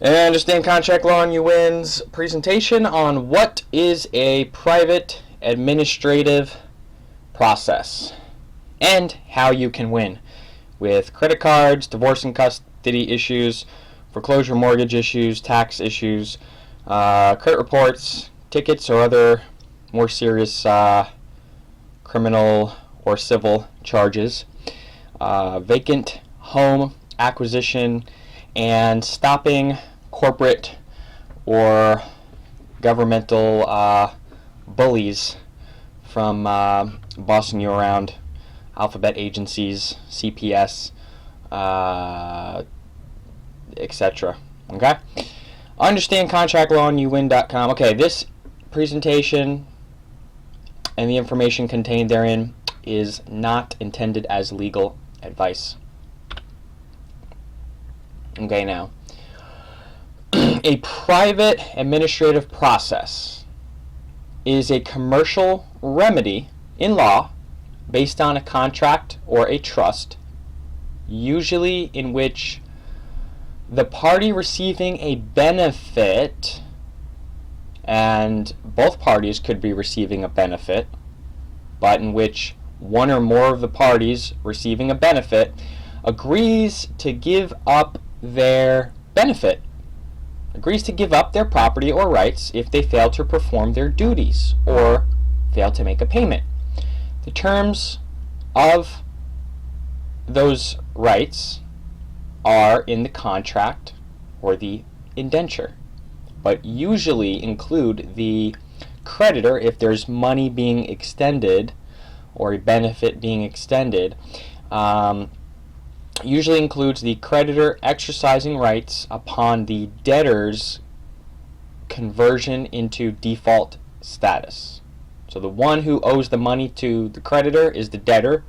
And Understand Contract Law and You Win's presentation on what is a private administrative process and how you can win with credit cards, divorce and custody issues, foreclosure mortgage issues, tax issues, credit reports, tickets, or other more serious criminal or civil charges, vacant home acquisition, and stopping corporate or governmental bullies from bossing you around, alphabet agencies, CPS, etc. Okay? Understand Contract Law and YouWin.com. Okay, this presentation and the information contained therein is not intended as legal advice. Okay, now, a private administrative process is a commercial remedy in law based on a contract or a trust, usually in which the party receiving a benefit, and both parties could be receiving a benefit, but in which one or more of the parties receiving a benefit agrees to give up their benefit, agrees to give up their property or rights if they fail to perform their duties or fail to make a payment. The terms of those rights are in the contract or the indenture, but usually include the creditor, if there's money being extended or a benefit being extended, usually includes the creditor exercising rights upon the debtor's conversion into default status. So the one who owes the money to the creditor is the debtor,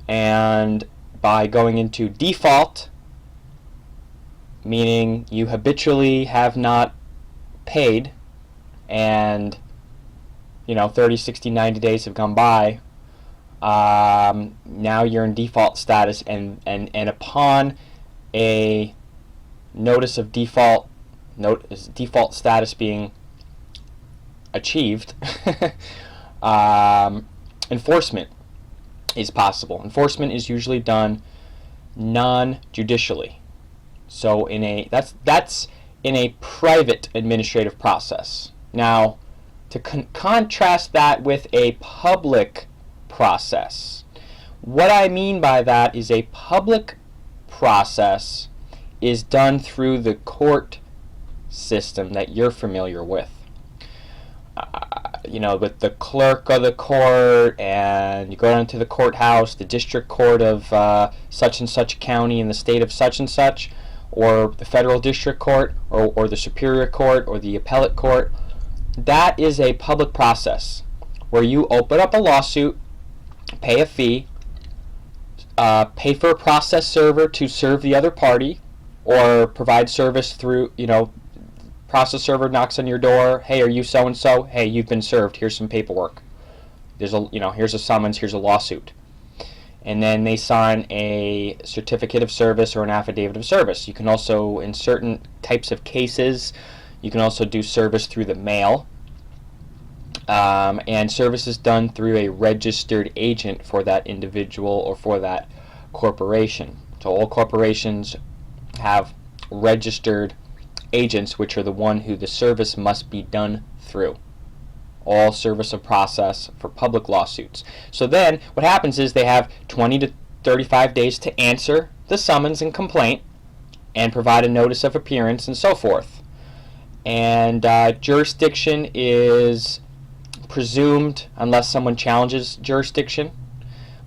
and by going into default, meaning you habitually have not paid and 30, 60, 90 days have gone by, now you're in default status, and upon a notice of default status being achieved, enforcement is possible. Enforcement is usually done non-judicially. So that's in a private administrative process. Now, to contrast that with a public process, what I mean by that is a public process is done through the court system that you're familiar with. With the clerk of the court, and you go down to the courthouse, the district court of such and such county in the state of such and such, or the federal district court, or the superior court, or the appellate court. That is a public process where you open up a lawsuit, pay a fee, pay for a process server to serve the other party, or provide service through, process server knocks on your door. Hey, are you so and so? Hey, you've been served. Here's some paperwork. Here's a summons. Here's a lawsuit. And then they sign a certificate of service or an affidavit of service. You can also, in certain types of cases, you can also do service through the mail. And service is done through a registered agent for that individual or for that corporation. So all corporations have registered agents, which are the one who the service must be done through. All service of process for public lawsuits. So then what happens is they have 20 to 35 days to answer the summons and complaint and provide a notice of appearance and so forth. And jurisdiction is presumed unless someone challenges jurisdiction.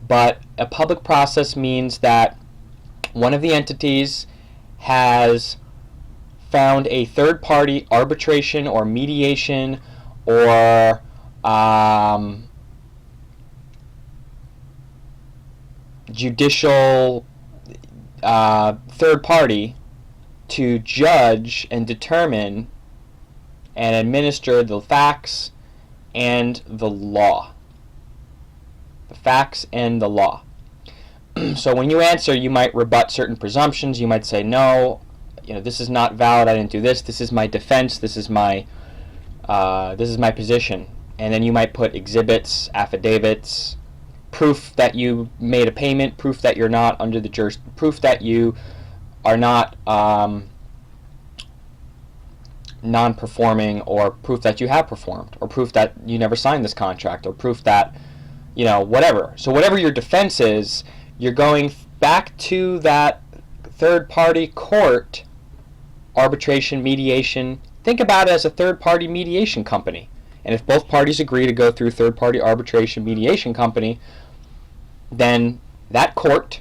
But a public process means that one of the entities has found a third-party arbitration or mediation or judicial third party to judge and determine and administer the facts and the law. The facts and the law. So when you answer, you might rebut certain presumptions. You might say, no, this is not valid, I didn't do this, this is my defense, this is my position. And then you might put exhibits, affidavits, proof that you made a payment, proof that you're not under the proof that you are not non-performing, or proof that you have performed, or proof that you never signed this contract, or proof that, whatever. So whatever your defense is, you're going back to that third-party court, arbitration, mediation. Think about it as a third-party mediation company. And if both parties agree to go through third-party arbitration mediation company, then that court,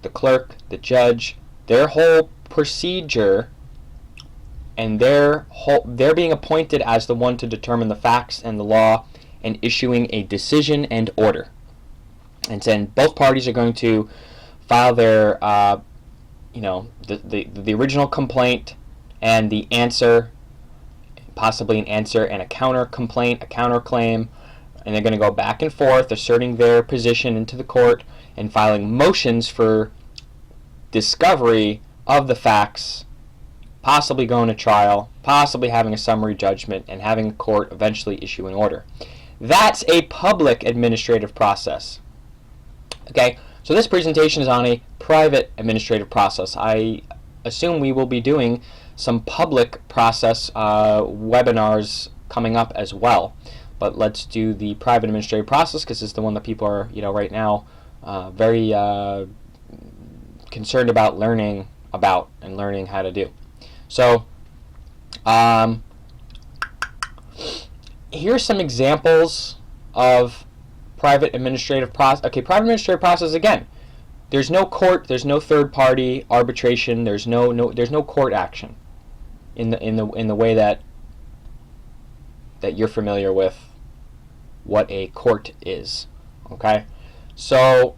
the clerk, the judge, their whole procedure, and they're being appointed as the one to determine the facts and the law and issuing a decision and order. And then both parties are going to file their, the original complaint and the answer, possibly an answer and a counter complaint, a counterclaim, and they're going to go back and forth asserting their position into the court and filing motions for discovery of the facts, possibly going to trial, possibly having a summary judgment, and having a court eventually issue an order. That's a public administrative process. Okay, so this presentation is on a private administrative process. I assume we will be doing some public process webinars coming up as well. But let's do the private administrative process because it's the one that people are, right now very concerned about learning about and learning how to do. So here's some examples of private administrative process. Okay, private administrative process again. There's no court, there's no third party arbitration, there's no court action in the way that you're familiar with what a court is. Okay? So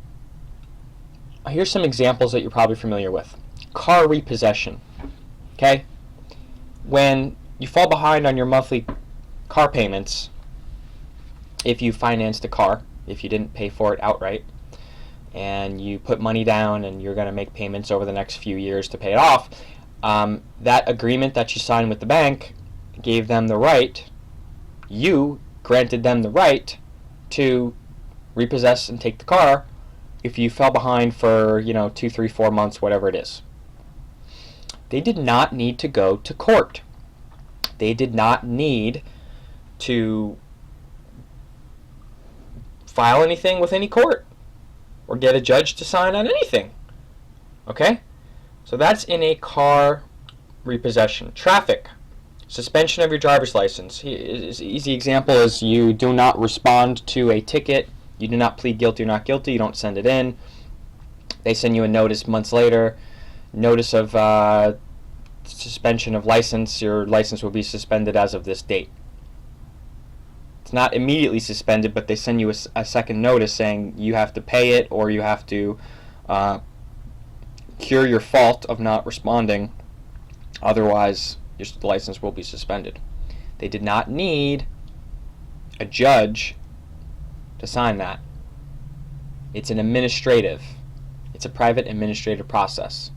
here's some examples that you're probably familiar with. Car repossession. Okay? When you fall behind on your monthly car payments, if you financed a car, if you didn't pay for it outright, and you put money down and you're going to make payments over the next few years to pay it off, that agreement that you signed with the bank gave them the right, you granted them the right to repossess and take the car if you fell behind for 2, 3, 4 months, whatever it is. They did not need to go to court. They did not need to file anything with any court or get a judge to sign on anything. Okay? So that's in a car repossession. Traffic. Suspension of your driver's license. Easy example is you do not respond to a ticket. You do not plead guilty or not guilty. You don't send it in. They send you a notice months later. Notice of suspension of license. Your license will be suspended as of this date. It's not immediately suspended, but they send you a second notice saying you have to pay it or you have to cure your fault of not responding. Otherwise, your license will be suspended. They did not need a judge to sign that. It's an administrative. It's a private administrative process.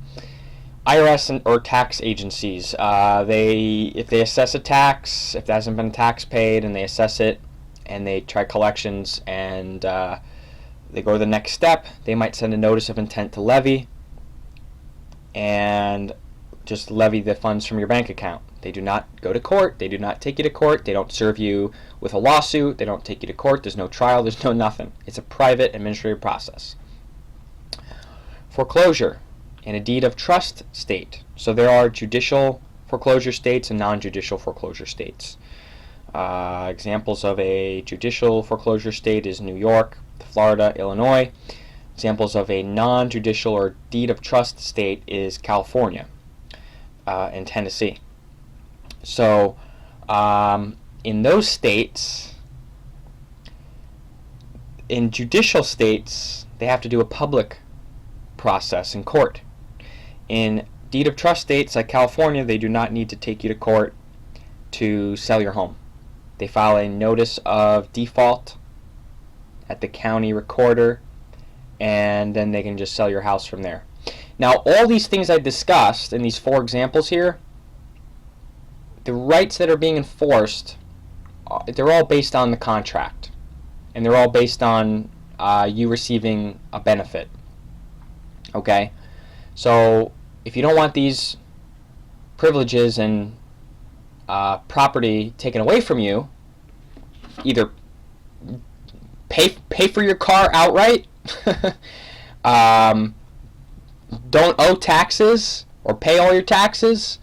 IRS or tax agencies, if they assess a tax, if there hasn't been a tax paid and they assess it and they try collections and they go to the next step, they might send a notice of intent to levy and just levy the funds from your bank account. They do not go to court. They do not take you to court. They don't serve you with a lawsuit. They don't take you to court. There's no trial. There's no nothing. It's a private administrative process. Foreclosure in a deed of trust state. So there are judicial foreclosure states and non-judicial foreclosure states. Examples of a judicial foreclosure state is New York, Florida, Illinois. Examples of a non-judicial or deed of trust state is California and Tennessee. So in those states, in judicial states, they have to do a public process in court. In deed of trust states like California, they do not need to take you to court to sell your home. They file a notice of default at the county recorder, and then they can just sell your house from there. Now, all these things I discussed in these 4 examples here, the rights that are being enforced, they're all based on the contract. And they're all based on you receiving a benefit. Okay? So, if you don't want these privileges and property taken away from you, either pay for your car outright, don't owe taxes or pay all your taxes,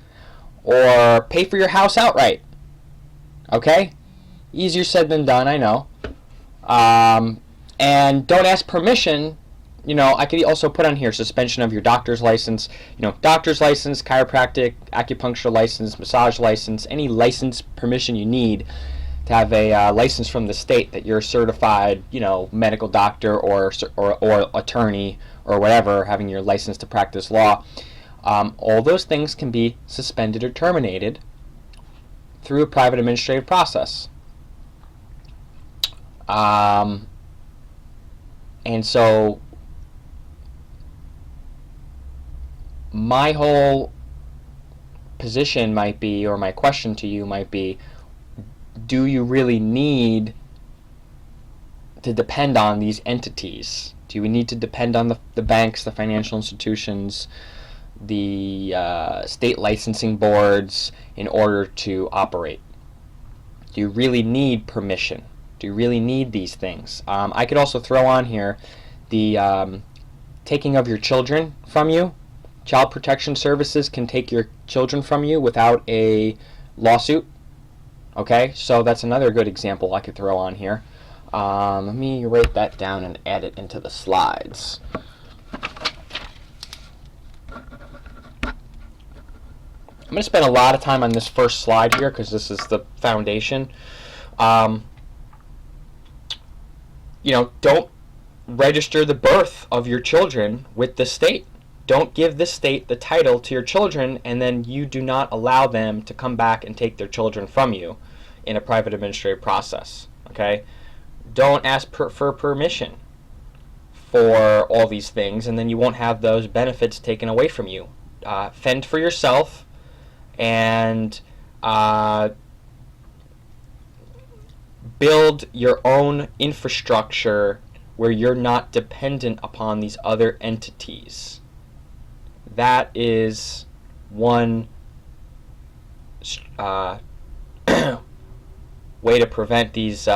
or pay for your house outright. Okay? Easier said than done, I know. And don't ask permission. You know, I could also put on here suspension of your doctor's license. You know, doctor's license, chiropractic, acupuncture license, massage license, any license permission you need to have a license from the state that you're a certified, you know, medical doctor or attorney or whatever, having your license to practice law. All those things can be suspended or terminated through a private administrative process. And so my whole position might be, or my question to you might be, do you really need to depend on these entities? Do we need to depend on the banks, the financial institutions, the state licensing boards in order to operate? Do you really need permission? Do you really need these things? I could also throw on here the taking of your children from you. Child Protection Services can take your children from you without a lawsuit. Okay, so that's another good example I could throw on here. Let me write that down and add it into the slides. I'm going to spend a lot of time on this first slide here because this is the foundation. You know, don't register the birth of your children with the state. Don't give the state the title to your children, and then you do not allow them to come back and take their children from you in a private administrative process. Okay? Don't ask for permission for all these things, and then you won't have those benefits taken away from you. Fend for yourself, and build your own infrastructure where you're not dependent upon these other entities. That is one way to prevent these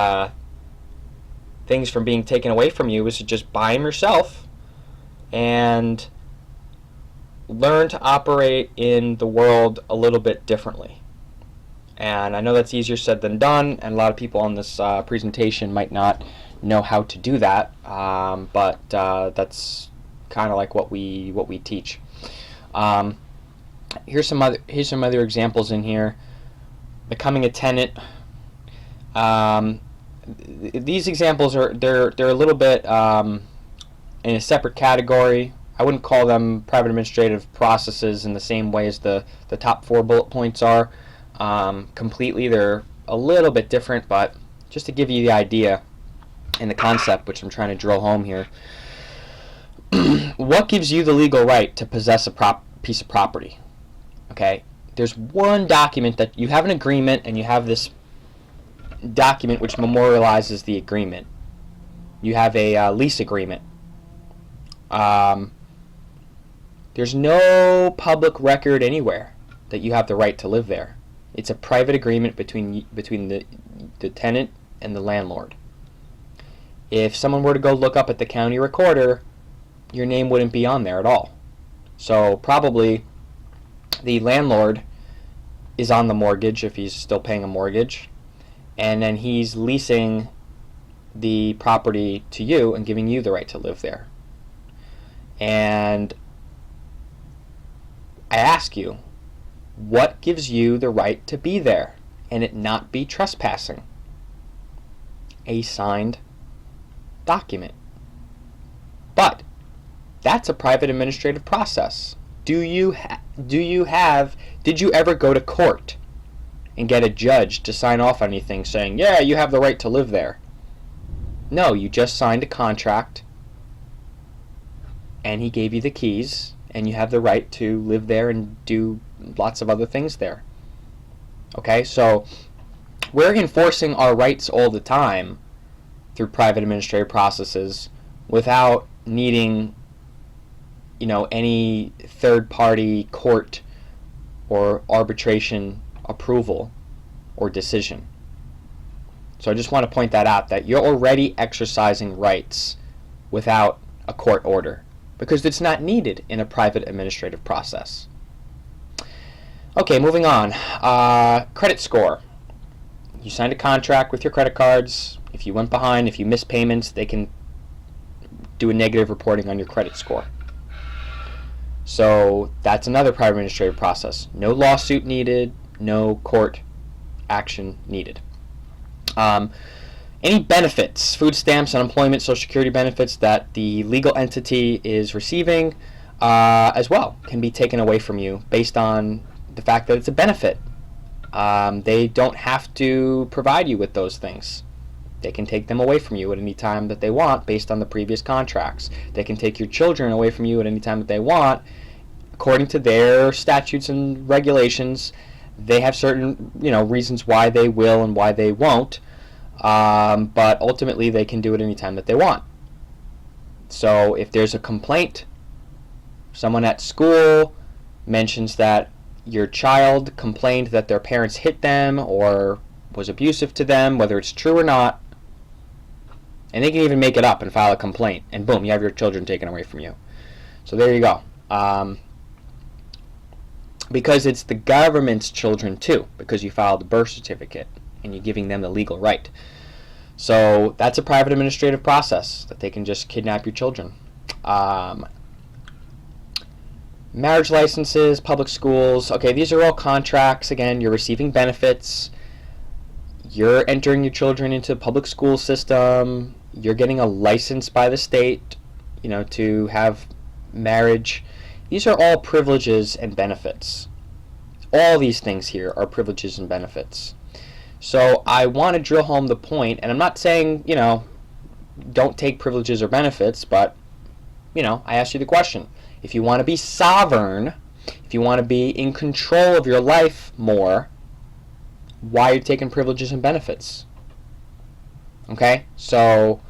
things from being taken away from you, is to just buy them yourself and learn to operate in the world a little bit differently. And I know that's easier said than done, and a lot of people on this presentation might not know how to do that, but that's kind of like what we teach. Here's some other examples in here. Becoming a tenant. These examples they're a little bit in a separate category. I wouldn't call them private administrative processes in the same way as the top 4 bullet points are. Completely, they're a little bit different, but just to give you the idea and the concept, which I'm trying to drill home here. What gives you the legal right to possess a piece of property? Okay, there's one document that you have, an agreement, and you have this document which memorializes the agreement. You have a lease agreement. There's no public record anywhere that you have the right to live there. It's a private agreement between the tenant and the landlord. If someone were to go look up at the county recorder, your name wouldn't be on there at all. So probably the landlord is on the mortgage if he's still paying a mortgage, and then he's leasing the property to you and giving you the right to live there. And I ask you, what gives you the right to be there and it not be trespassing? A signed document. But that's a private administrative process. Did you ever go to court and get a judge to sign off on anything saying, yeah, you have the right to live there? No, you just signed a contract and he gave you the keys and you have the right to live there and do lots of other things there. Okay, so we're enforcing our rights all the time through private administrative processes without needing, any third-party court or arbitration approval or decision. So I just want to point that out, that you're already exercising rights without a court order because it's not needed in a private administrative process. Okay, moving on. Credit score. You signed a contract with your credit cards. If you went behind, if you missed payments, they can do a negative reporting on your credit score. So that's another private administrative process. No lawsuit needed, no court action needed. Any benefits, food stamps, unemployment, Social Security benefits that the legal entity is receiving as well can be taken away from you based on the fact that it's a benefit. They don't have to provide you with those things. They can take them away from you at any time that they want based on the previous contracts. They can take your children away from you at any time that they want. According to their statutes and regulations, they have certain reasons why they will and why they won't. But ultimately, they can do it any time that they want. So if there's a complaint, someone at school mentions that your child complained that their parents hit them or was abusive to them, whether it's true or not, and they can even make it up and file a complaint, and boom, you have your children taken away from you. So there you go. Because it's the government's children too, because you filed a birth certificate and you're giving them the legal right. So that's a private administrative process that they can just kidnap your children. Marriage licenses, public schools. Okay, these are all contracts. Again, you're receiving benefits. You're entering your children into the public school system. You're getting a license by the state, to have marriage. These are all privileges and benefits. All these things here are privileges and benefits. So I want to drill home the point, and I'm not saying, don't take privileges or benefits, but, I asked you the question. If you want to be sovereign, if you want to be in control of your life more, why are you taking privileges and benefits? Okay? So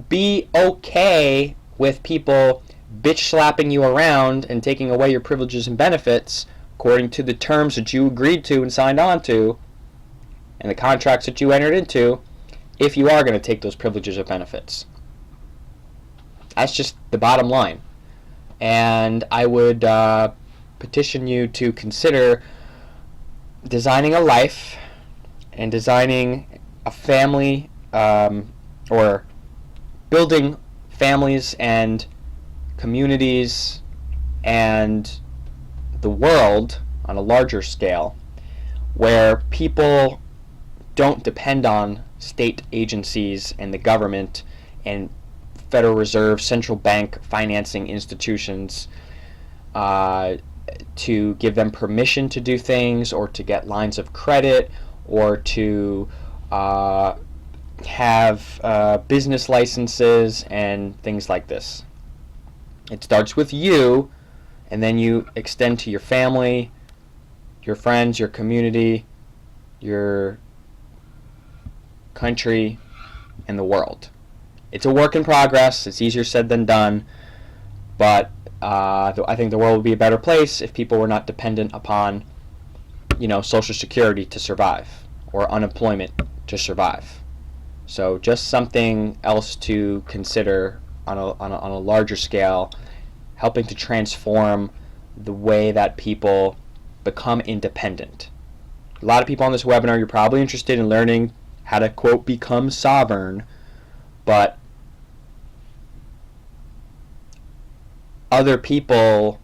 be okay with people bitch slapping you around and taking away your privileges and benefits according to the terms that you agreed to and signed on to and the contracts that you entered into, if you are going to take those privileges or benefits. That's just the bottom line. And I would petition you to consider designing a life and designing a family, or building families and communities and the world on a larger scale where people don't depend on state agencies and the government and Federal Reserve, central bank financing institutions to give them permission to do things or to get lines of credit or to have business licenses and things like this. It starts with you, and then you extend to your family, your friends, your community, your country, and the world. It's a work in progress. It's easier said than done, but I think the world would be a better place if people were not dependent upon, Social Security to survive or unemployment to survive. So just something else to consider on a larger scale, helping to transform the way that people become independent. A lot of people on this webinar, you're probably interested in learning how to, quote, become sovereign, but other people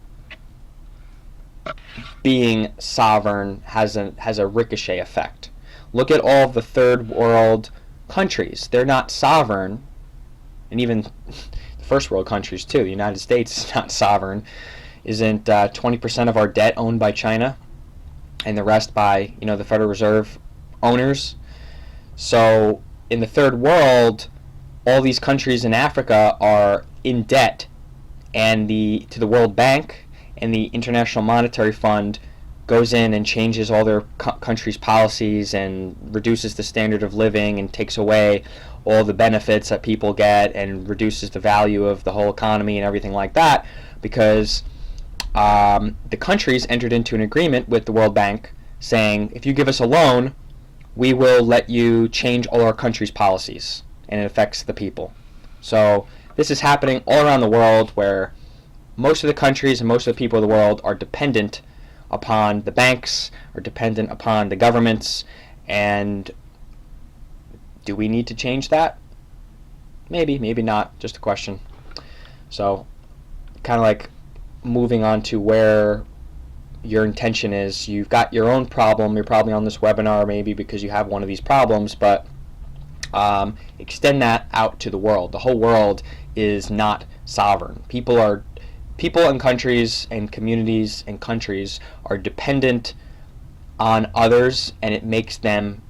being sovereign has a ricochet effect. Look at all the third world countries. They're not sovereign, and even the first world countries too. The United States is not sovereign. Isn't 20% of our debt owned by China, and the rest by the Federal Reserve owners? So in the third world, all these countries in Africa are in debt and to the World Bank, and the International Monetary Fund goes in and changes all their country's policies and reduces the standard of living and takes away all the benefits that people get and reduces the value of the whole economy and everything like that, because the countries entered into an agreement with the World Bank saying, if you give us a loan, we will let you change all our country's policies, and it affects the people. So this is happening all around the world, where most of the countries and most of the people of the world are dependent upon the banks, are dependent upon the governments. And do we need to change that? Maybe, maybe not, just a question. So kind of like moving on to where your intention is. You've got your own problem. You're probably on this webinar maybe because you have one of these problems, but extend that out to the world. The whole world is not sovereign. People and countries and communities and countries are dependent on others, and it makes them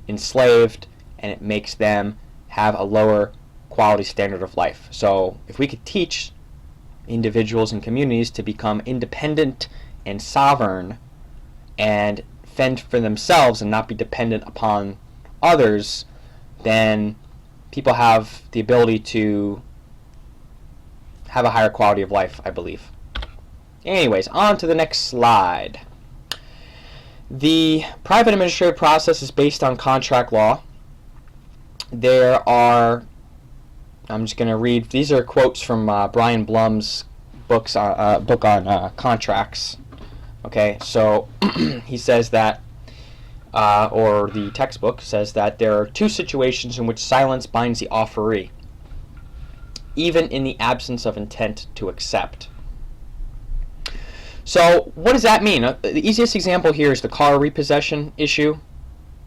enslaved, and it makes them have a lower quality standard of life. So if we could teach individuals and communities to become independent and sovereign and fend for themselves and not be dependent upon others, then people have the ability to have a higher quality of life, I believe. Anyways, on to the next slide. The private administrative process is based on contract law. There are, I'm just going to read, these are quotes from Brian Blum's book on contracts. Okay, so he says that, or the textbook says that there are two situations in which silence binds the offeree, even in the absence of intent to accept. So what does that mean? The easiest example here is the car repossession issue.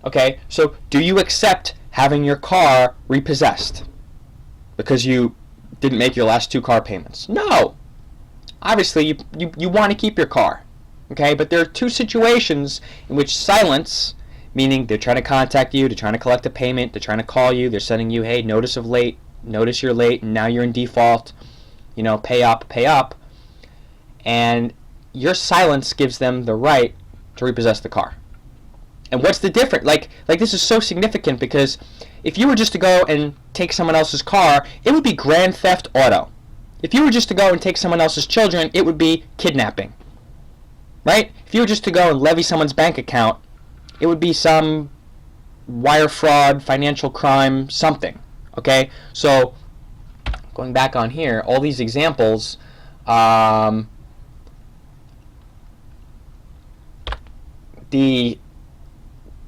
Okay, so do you accept having your car repossessed because you didn't make your last 2 car payments? No. Obviously, you want to keep your car. Okay, but there are two situations in which silence, meaning they're trying to contact you, they're trying to collect a payment, they're trying to call you, they're sending you, hey, notice you're late, and now you're in default, pay up, and your silence gives them the right to repossess the car. And what's the difference? Like this is so significant, because if you were just to go and take someone else's car, it would be grand theft auto. If you were just to go and take someone else's children, it would be kidnapping. Right? If you were just to go and levy someone's bank account, it would be some wire fraud, financial crime, something. Okay? So, going back on here, all these examples, the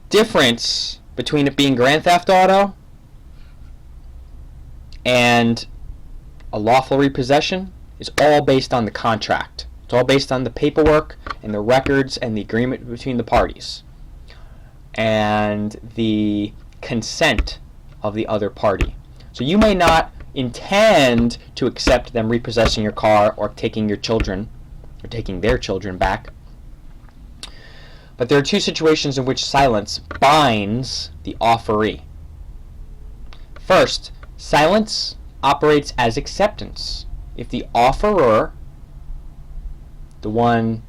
difference between it being grand theft auto and a lawful repossession is all based on the contract. It's all based on the paperwork and the records and the agreement between the parties and the consent of the other party. So you may not intend to accept them repossessing your car or taking your children or taking their children back, but there are two situations in which silence binds the offeree. First, silence operates as acceptance. If the offerer, the one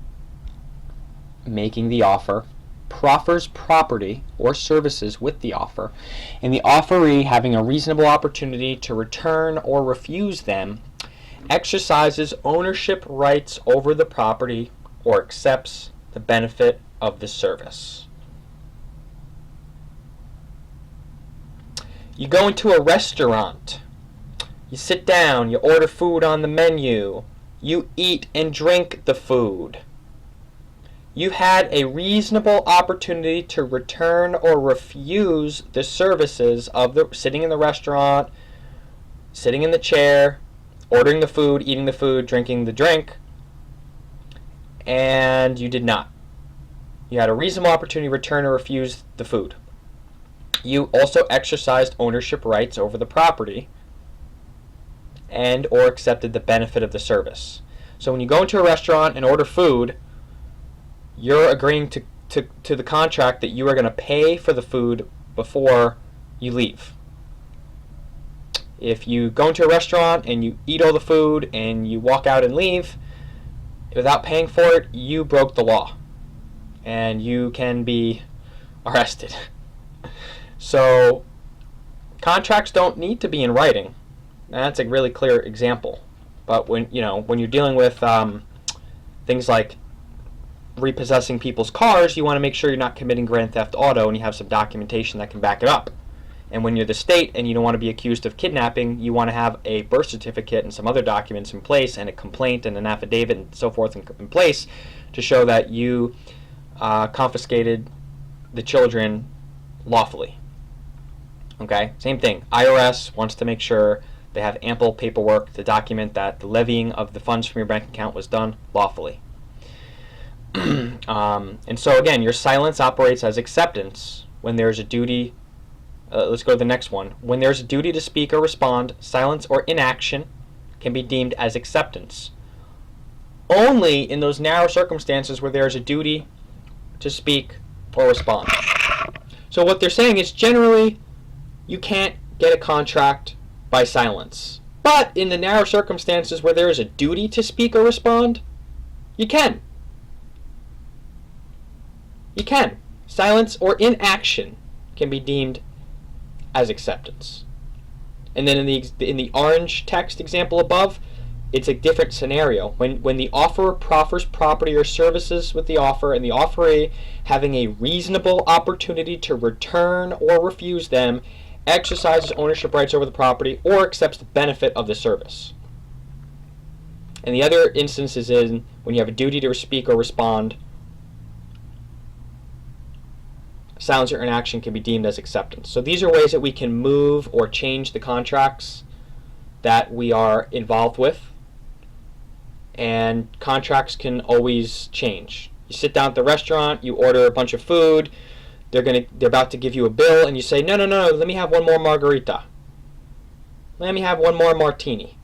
making the offer, proffers property or services with the offer, and the offeree, having a reasonable opportunity to return or refuse them, exercises ownership rights over the property or accepts the benefit of the service. You go into a restaurant, you sit down, you order food on the menu, you eat and drink the food. You had a reasonable opportunity to return or refuse the services of the sitting in the restaurant, sitting in the chair, ordering the food, eating the food, drinking the drink, and you did not. You had a reasonable opportunity to return or refuse the food. You also exercised ownership rights over the property and or accepted the benefit of the service. So when you go into a restaurant and order food, you're agreeing to the contract that you are going to pay for the food before you leave. If you go into a restaurant and you eat all the food and you walk out and leave without paying for it, you broke the law and you can be arrested. So contracts don't need to be in writing. That's a really clear example. But when you're dealing with things like repossessing people's cars, you want to make sure you're not committing grand theft auto and you have some documentation that can back it up. And when you're the state and you don't want to be accused of kidnapping, you want to have a birth certificate and some other documents in place and a complaint and an affidavit and so forth in place to show that you confiscated the children lawfully. Okay, same thing. IRS wants to make sure they have ample paperwork to document that the levying of the funds from your bank account was done lawfully. And so again, your silence operates as acceptance when there's a duty. Let's go to the next one. When there's a duty to speak or respond, silence or inaction can be deemed as acceptance. Only in those narrow circumstances where there's a duty to speak or respond. So what they're saying is generally you can't get a contract by silence. But in the narrow circumstances where there is a duty to speak or respond, you can. You can. Silence or inaction can be deemed as acceptance. And then in the orange text example above, it's a different scenario. When the offerer proffers property or services with the offer and the offeree, having a reasonable opportunity to return or refuse them, exercises ownership rights over the property or accepts the benefit of the service. And the other instance is in when you have a duty to speak or respond, silence or inaction can be deemed as acceptance. So these are ways that we can move or change the contracts that we are involved with. And contracts can always change. You sit down at the restaurant, you order a bunch of food, they're about to give you a bill, and you say, no, let me have one more margarita. Let me have one more martini.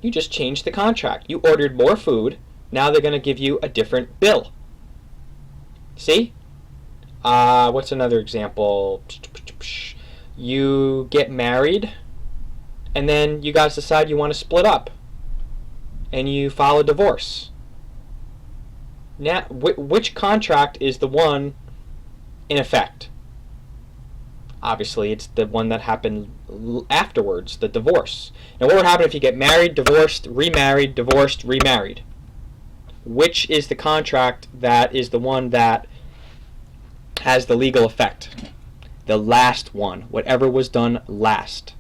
You just changed the contract. You ordered more food, now they're going to give you a different bill. See? What's another example? You get married, and then you guys decide you want to split up, and you file a divorce. Now, which contract is the one in effect? Obviously, it's the one that happened afterwards, the divorce. Now, what would happen if you get married, divorced, remarried, divorced, remarried? Which is the contract that is the one that has the legal effect? The last one, whatever was done last.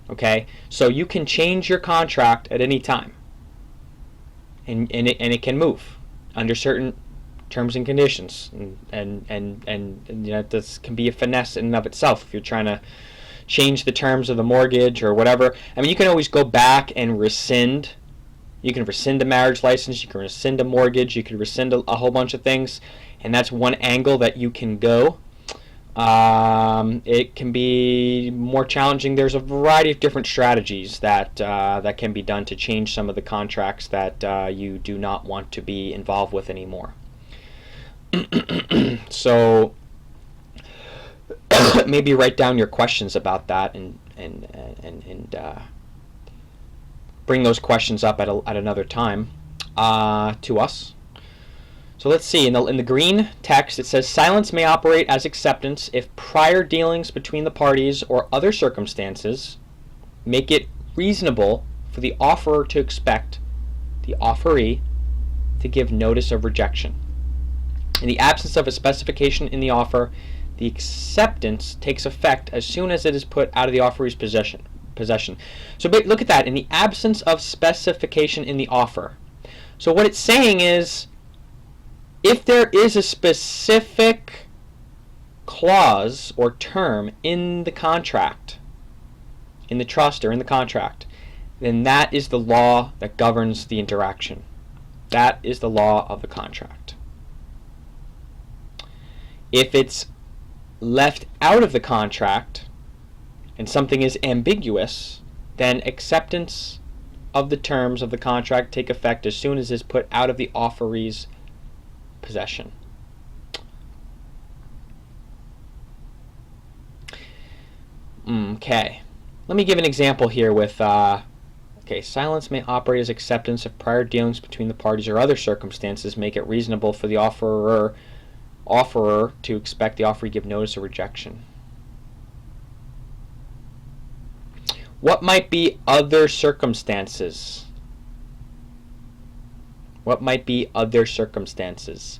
Okay? So you can change your contract at any time. And it can move under certain terms and conditions, and you know, this can be a finesse in and of itself if you're trying to change the terms of the mortgage or whatever. I mean, you can always go back and rescind. You can rescind a marriage license, you can rescind a mortgage, you can rescind a whole bunch of things, and that's one angle that you can go. It can be more challenging. There's a variety of different strategies that that can be done to change some of the contracts that you do not want to be involved with anymore. So maybe write down your questions about that and bring those questions up at another time to us. So let's see, in the green text it says, silence may operate as acceptance if prior dealings between the parties or other circumstances make it reasonable for the offerer to expect the offeree to give notice of rejection. In the absence of a specification in the offer, the acceptance takes effect as soon as it is put out of the offeree's possession. So look at that, in the absence of specification in the offer. So what it's saying is, if there is a specific clause or term in the contract, in the trust or in the contract, then that is the law that governs the interaction. That is the law of the contract. If it's left out of the contract and something is ambiguous, then acceptance of the terms of the contract take effect as soon as it's put out of the offeree's possession. Okay. let me give an example here with, okay, silence may operate as acceptance if prior dealings between the parties or other circumstances make it reasonable for the offerer to expect the offeree give notice of rejection. What might be other circumstances? What might be other circumstances?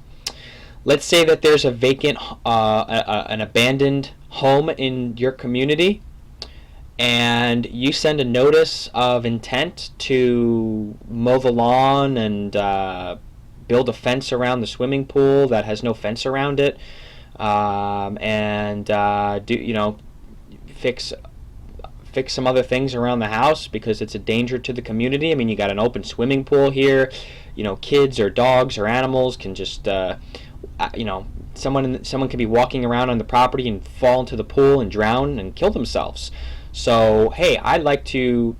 Let's say that there's a vacant, an abandoned home in your community, and you send a notice of intent to mow the lawn and build a fence around the swimming pool that has no fence around it, and fix some other things around the house because it's a danger to the community. I mean, you got an open swimming pool here. Kids or dogs or animals can just, someone can be walking around on the property and fall into the pool and drown and kill themselves. So, hey, I'd like to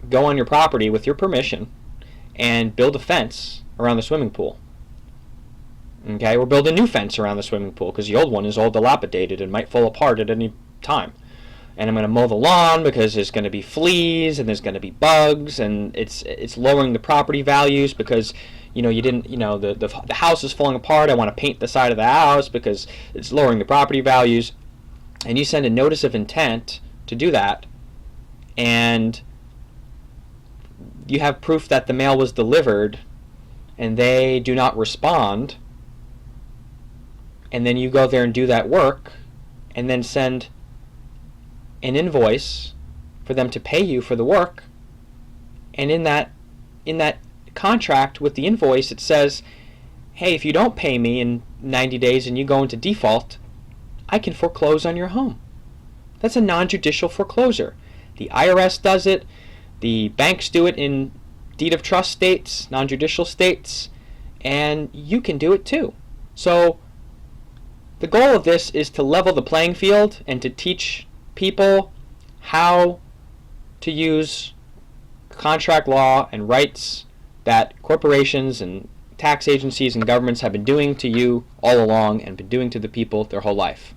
go on your property with your permission and build a fence around the swimming pool. Okay, or build a new fence around the swimming pool because the old one is all dilapidated and might fall apart at any time. And I'm going to mow the lawn because there's going to be fleas and there's going to be bugs, and it's lowering the property values because the house is falling apart. I want to paint the side of the house because it's lowering the property values. And you send a notice of intent to do that, and you have proof that the mail was delivered, and they do not respond, and then you go there and do that work, and then send an invoice for them to pay you for the work, and in that contract with the invoice it says, hey, if you don't pay me in 90 days and you go into default, I can foreclose on your home. That's a non-judicial foreclosure. The IRS does it, the banks do it in deed of trust states, non-judicial states, and you can do it too. So the goal of this is to level the playing field and to teach people how to use contract law and rights that corporations and tax agencies and governments have been doing to you all along and been doing to the people their whole life.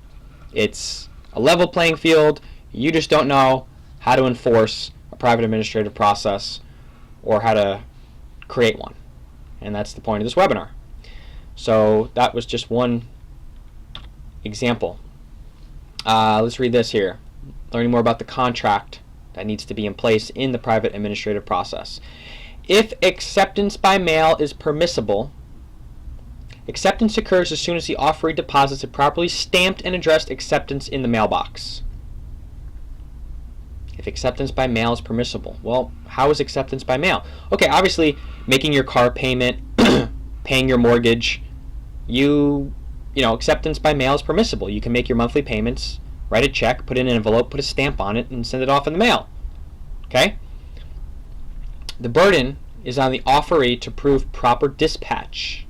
It's a level playing field. You just don't know how to enforce a private administrative process or how to create one. And that's the point of this webinar. So that was just one example. Let's read this here. Learning more about the contract that needs to be in place in the private administrative process. If acceptance by mail is permissible, acceptance occurs as soon as the offeree deposits a properly stamped and addressed acceptance in the mailbox. If acceptance by mail is permissible. Well, how is acceptance by mail? Okay, obviously, making your car payment, paying your mortgage, acceptance by mail is permissible. You can make your monthly payments, write a check, put it in an envelope, put a stamp on it, and send it off in the mail. Okay? The burden is on the offeree to prove proper dispatch.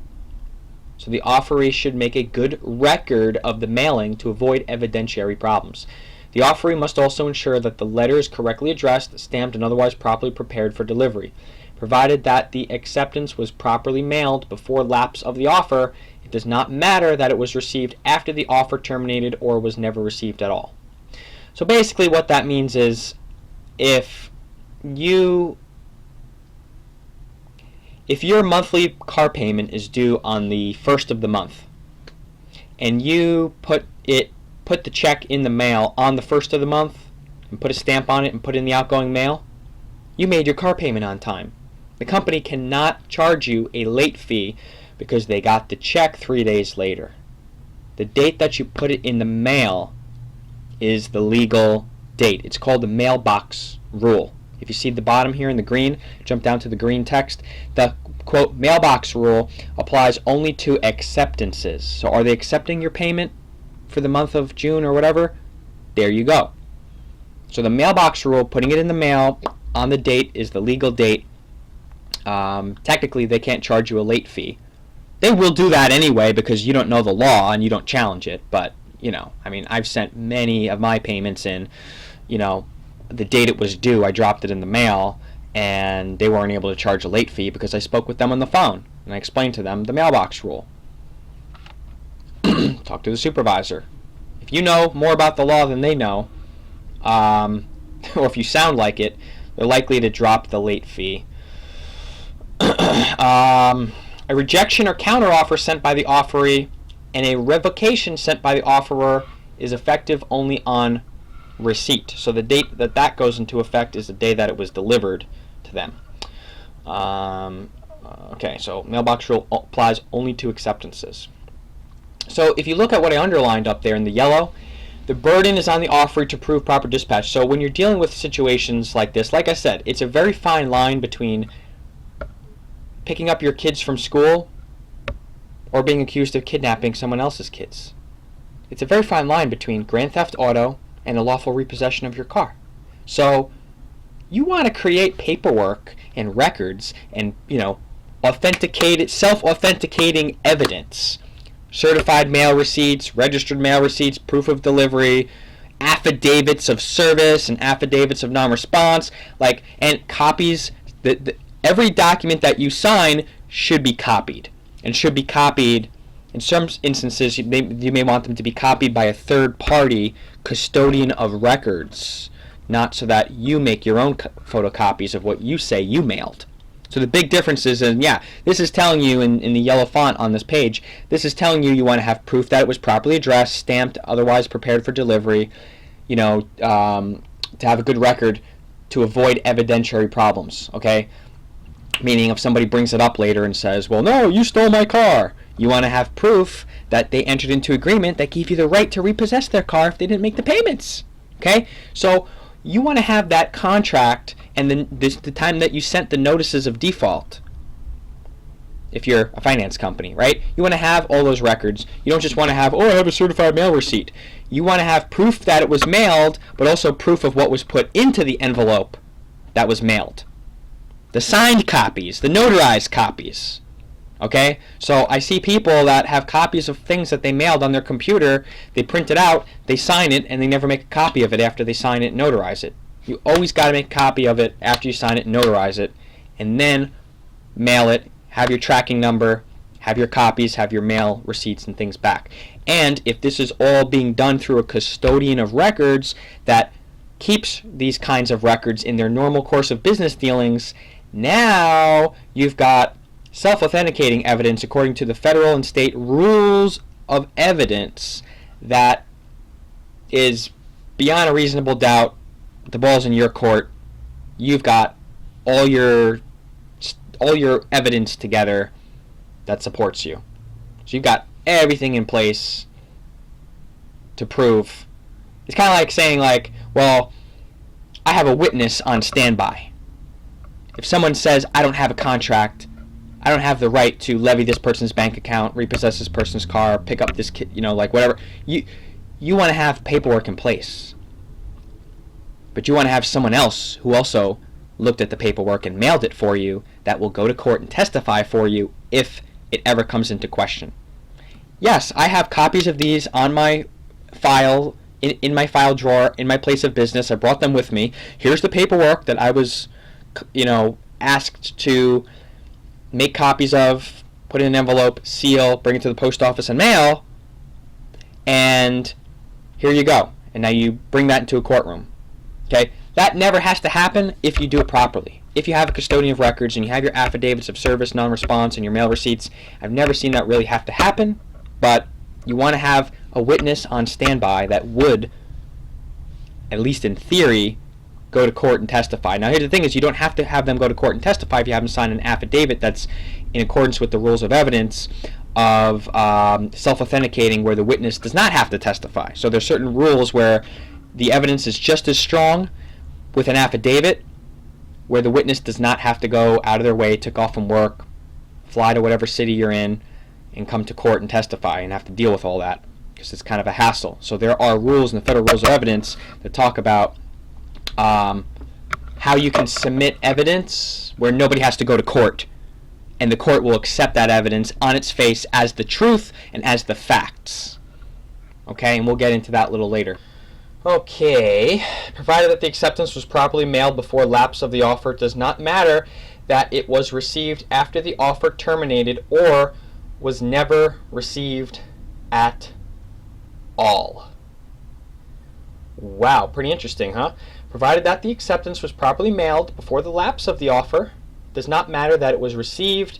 So the offeree should make a good record of the mailing to avoid evidentiary problems. The offeree must also ensure that the letter is correctly addressed, stamped, and otherwise properly prepared for delivery. Provided that the acceptance was properly mailed before lapse of the offer, it does not matter that it was received after the offer terminated or was never received at all. So basically what that means is if your monthly car payment is due on the 1st of the month and you put the check in the mail on the 1st of the month and put a stamp on it and put it in the outgoing mail, you made your car payment on time. The company cannot charge you a late fee because they got the check 3 days later. The date that you put it in the mail is the legal date. It's called the Mailbox Rule. If you see the bottom here in the green, jump down to the green text, the quote Mailbox Rule applies only to acceptances. So are they accepting your payment for the month of June or whatever? There you go. So the Mailbox Rule, putting it in the mail on the date, is the legal date. Technically, they can't charge you a late fee. They will do that anyway because you don't know the law and you don't challenge it. But, I've sent many of my payments in, the date it was due, I dropped it in the mail, and they weren't able to charge a late fee because I spoke with them on the phone and I explained to them the Mailbox Rule. Talk to the supervisor. If you know more about the law than they know, or if you sound like it, they're likely to drop the late fee. A rejection or counteroffer sent by the offeree and a revocation sent by the offerer is effective only on receipt. So the date that that goes into effect is the day that it was delivered to them. Okay, so mailbox rule applies only to acceptances. So if you look at what I underlined up there in the yellow, the burden is on the offeree to prove proper dispatch. So when you're dealing with situations like this, like I said, it's a very fine line between picking up your kids from school or being accused of kidnapping someone else's kids. It's a very fine line between grand theft auto and a lawful repossession of your car. So you want to create paperwork and records and, self-authenticating evidence. Certified mail receipts, registered mail receipts, proof of delivery, affidavits of service and affidavits of non-response, and copies. Every document that you sign should be copied, and should be copied. In some instances, you may want them to be copied by a third-party custodian of records, not so that you make your own photocopies of what you say you mailed. So the big difference is, this is telling you in the yellow font on this page, this is telling you want to have proof that it was properly addressed, stamped, otherwise prepared for delivery, to have a good record to avoid evidentiary problems, okay? Meaning if somebody brings it up later and says, well, no, you stole my car, you want to have proof that they entered into agreement that gave you the right to repossess their car if they didn't make the payments, okay? So you want to have that contract and then the time that you sent the notices of default, if you're a finance company, right? You want to have all those records. You don't just want to have, I have a certified mail receipt. You want to have proof that it was mailed, but also proof of what was put into the envelope that was mailed. The signed copies, the notarized copies. Okay? So I see people that have copies of things that they mailed on their computer, they print it out, they sign it, and they never make a copy of it after they sign it and notarize it. You always got to make a copy of it after you sign it and notarize it, and then mail it, have your tracking number, have your copies, have your mail receipts and things back. And if this is all being done through a custodian of records that keeps these kinds of records in their normal course of business dealings, now you've got self-authenticating evidence according to the federal and state rules of evidence that is beyond a reasonable doubt. The ball's in your court. You've got all your evidence together that supports you. So you've got everything in place to prove. It's kind of like saying, well, I have a witness on standby. If someone says, I don't have a contract, I don't have the right to levy this person's bank account, repossess this person's car, pick up this kid, whatever. You want to have paperwork in place. But you want to have someone else who also looked at the paperwork and mailed it for you that will go to court and testify for you if it ever comes into question. Yes, I have copies of these on my file, in my file drawer, in my place of business. I brought them with me. Here's the paperwork that I was, asked to make copies of, put in an envelope, seal, bring it to the post office and mail, and here you go. And now you bring that into a courtroom. Okay? That never has to happen if you do it properly. If you have a custodian of records and you have your affidavits of service, non-response, and your mail receipts, I've never seen that really have to happen, but you want to have a witness on standby that would, at least in theory, go to court and testify. Now, here's the thing is you don't have to have them go to court and testify if you have them sign an affidavit that's in accordance with the rules of evidence of self-authenticating where the witness does not have to testify. So there's certain rules where the evidence is just as strong with an affidavit where the witness does not have to go out of their way, take off from work, fly to whatever city you're in, and come to court and testify and have to deal with all that because it's kind of a hassle. So there are rules in the federal rules of evidence that talk about how you can submit evidence where nobody has to go to court, and the court will accept that evidence on its face as the truth and as the facts. Okay, and we'll get into that a little later. Okay, provided that the acceptance was properly mailed before lapse of the offer, it does not matter that it was received after the offer terminated or was never received at all. Wow, pretty interesting, huh? provided that the acceptance was properly mailed before the lapse of the offer. It does not matter that it was received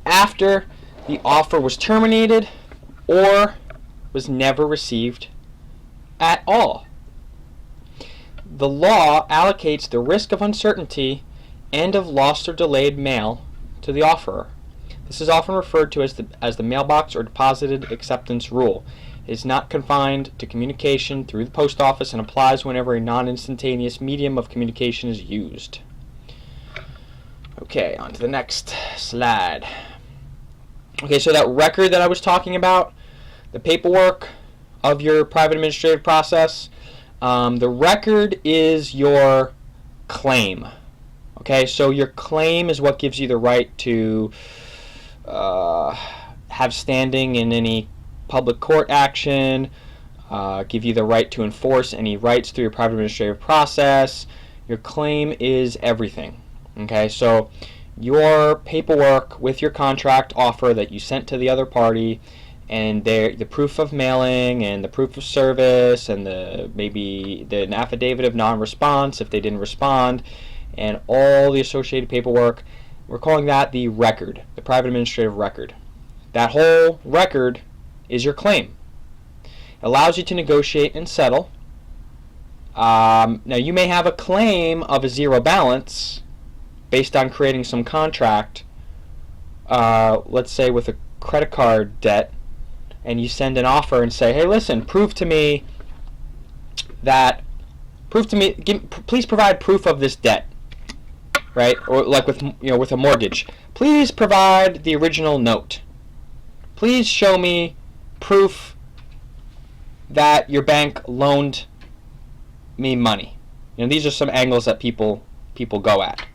after the offer was terminated or was never received at all. The law allocates the risk of uncertainty and of lost or delayed mail to the offerer. This is often referred to as the mailbox or deposited acceptance rule. It is not confined to communication through the post office and applies whenever a non-instantaneous medium of communication is used. Okay, on to the next slide. Okay, so that record that I was talking about, the paperwork of your private administrative process, the record is your claim. Okay, so your claim is what gives you the right to have standing in any public court action, give you the right to enforce any rights through your private administrative process. Your claim is everything. Okay, so your paperwork with your contract offer that you sent to the other party, and the proof of mailing and the proof of service and maybe an affidavit of non-response if they didn't respond, and all the associated paperwork, we're calling that the record, the private administrative record. That whole record is your claim. It allows you to negotiate and settle. Now you may have a claim of a zero balance based on creating some contract, let's say with a credit card debt, and you send an offer and say, hey, listen, please provide proof of this debt, right? Or like with a mortgage, please provide the original note. Please show me proof that your bank loaned me money. These are some angles that people go at.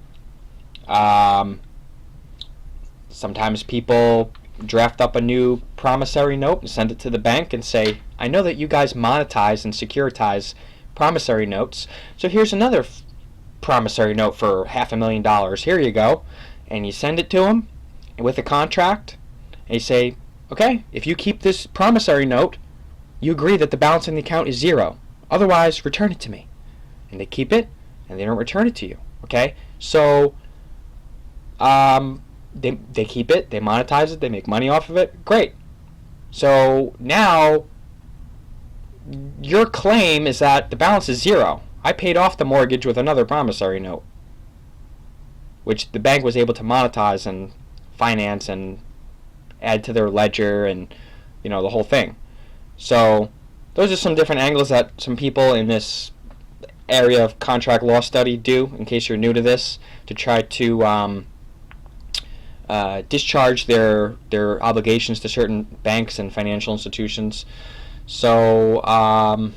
Sometimes people draft up a new promissory note and send it to the bank and say, I know that you guys monetize and securitize promissory notes, so here's another promissory note for $500,000. Here you go. And you send it to them with a contract, and you say, okay, if you keep this promissory note, you agree that the balance in the account is zero. Otherwise, return it to me. And they keep it, and they don't return it to you. Okay? So, they keep it, they monetize it, they make money off of it. Great. So, now, your claim is that the balance is zero. I paid off the mortgage with another promissory note, which the bank was able to monetize and finance and add to their ledger and the whole thing. So those are some different angles that some people in this area of contract law study do, in case you're new to this, to try to discharge their obligations to certain banks and financial institutions. So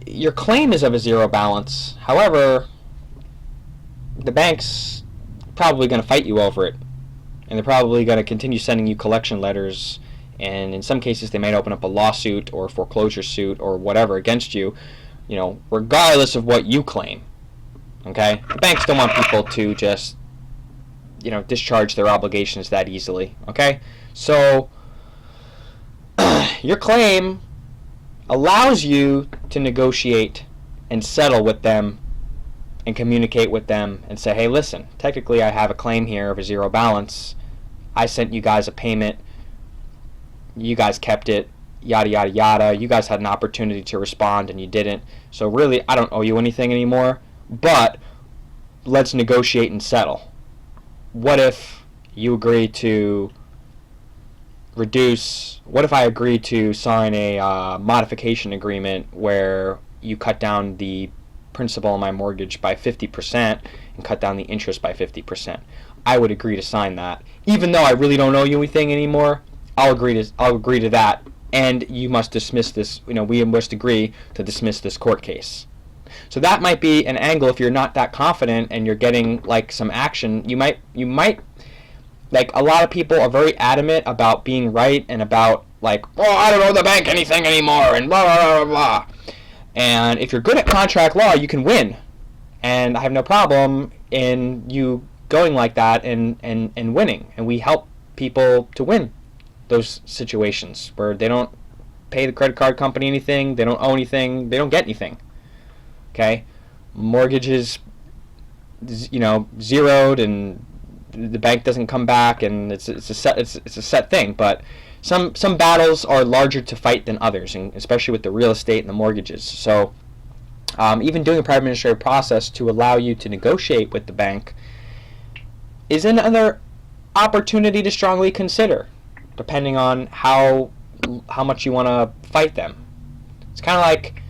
your claim is of a zero balance. However, the bank's probably going to fight you over it, and they're probably going to continue sending you collection letters, and in some cases they might open up a lawsuit or foreclosure suit or whatever against you, regardless of what you claim. Okay? The banks don't want people to just, discharge their obligations that easily. Okay? So, your claim allows you to negotiate and settle with them and communicate with them and say, hey, listen, technically I have a claim here of a zero balance. I sent you guys a payment. You guys kept it, yada, yada, yada. You guys had an opportunity to respond and you didn't. So really, I don't owe you anything anymore, but let's negotiate and settle. What if you agree to what if I agree to sign a modification agreement where you cut down the principal on my mortgage by 50% and cut down the interest by 50%? I would agree to sign that. Even though I really don't owe you anything anymore, I'll agree to that, and you must dismiss this, we must agree to dismiss this court case. So that might be an angle. If you're not that confident and you're getting some action, you might a lot of people are very adamant about being right and about I don't owe the bank anything anymore and blah, blah, blah, blah. And if you're good at contract law, you can win. And I have no problem in you going like that and winning. And we help people to win those situations where they don't pay the credit card company anything, they don't owe anything, they don't get anything. Okay, mortgages, zeroed, and the bank doesn't come back, and it's a set thing. But some battles are larger to fight than others, and especially with the real estate and the mortgages. So even doing a private administrative process to allow you to negotiate with the bank is another opportunity to strongly consider, depending on how much you want to fight them. It's kind of like,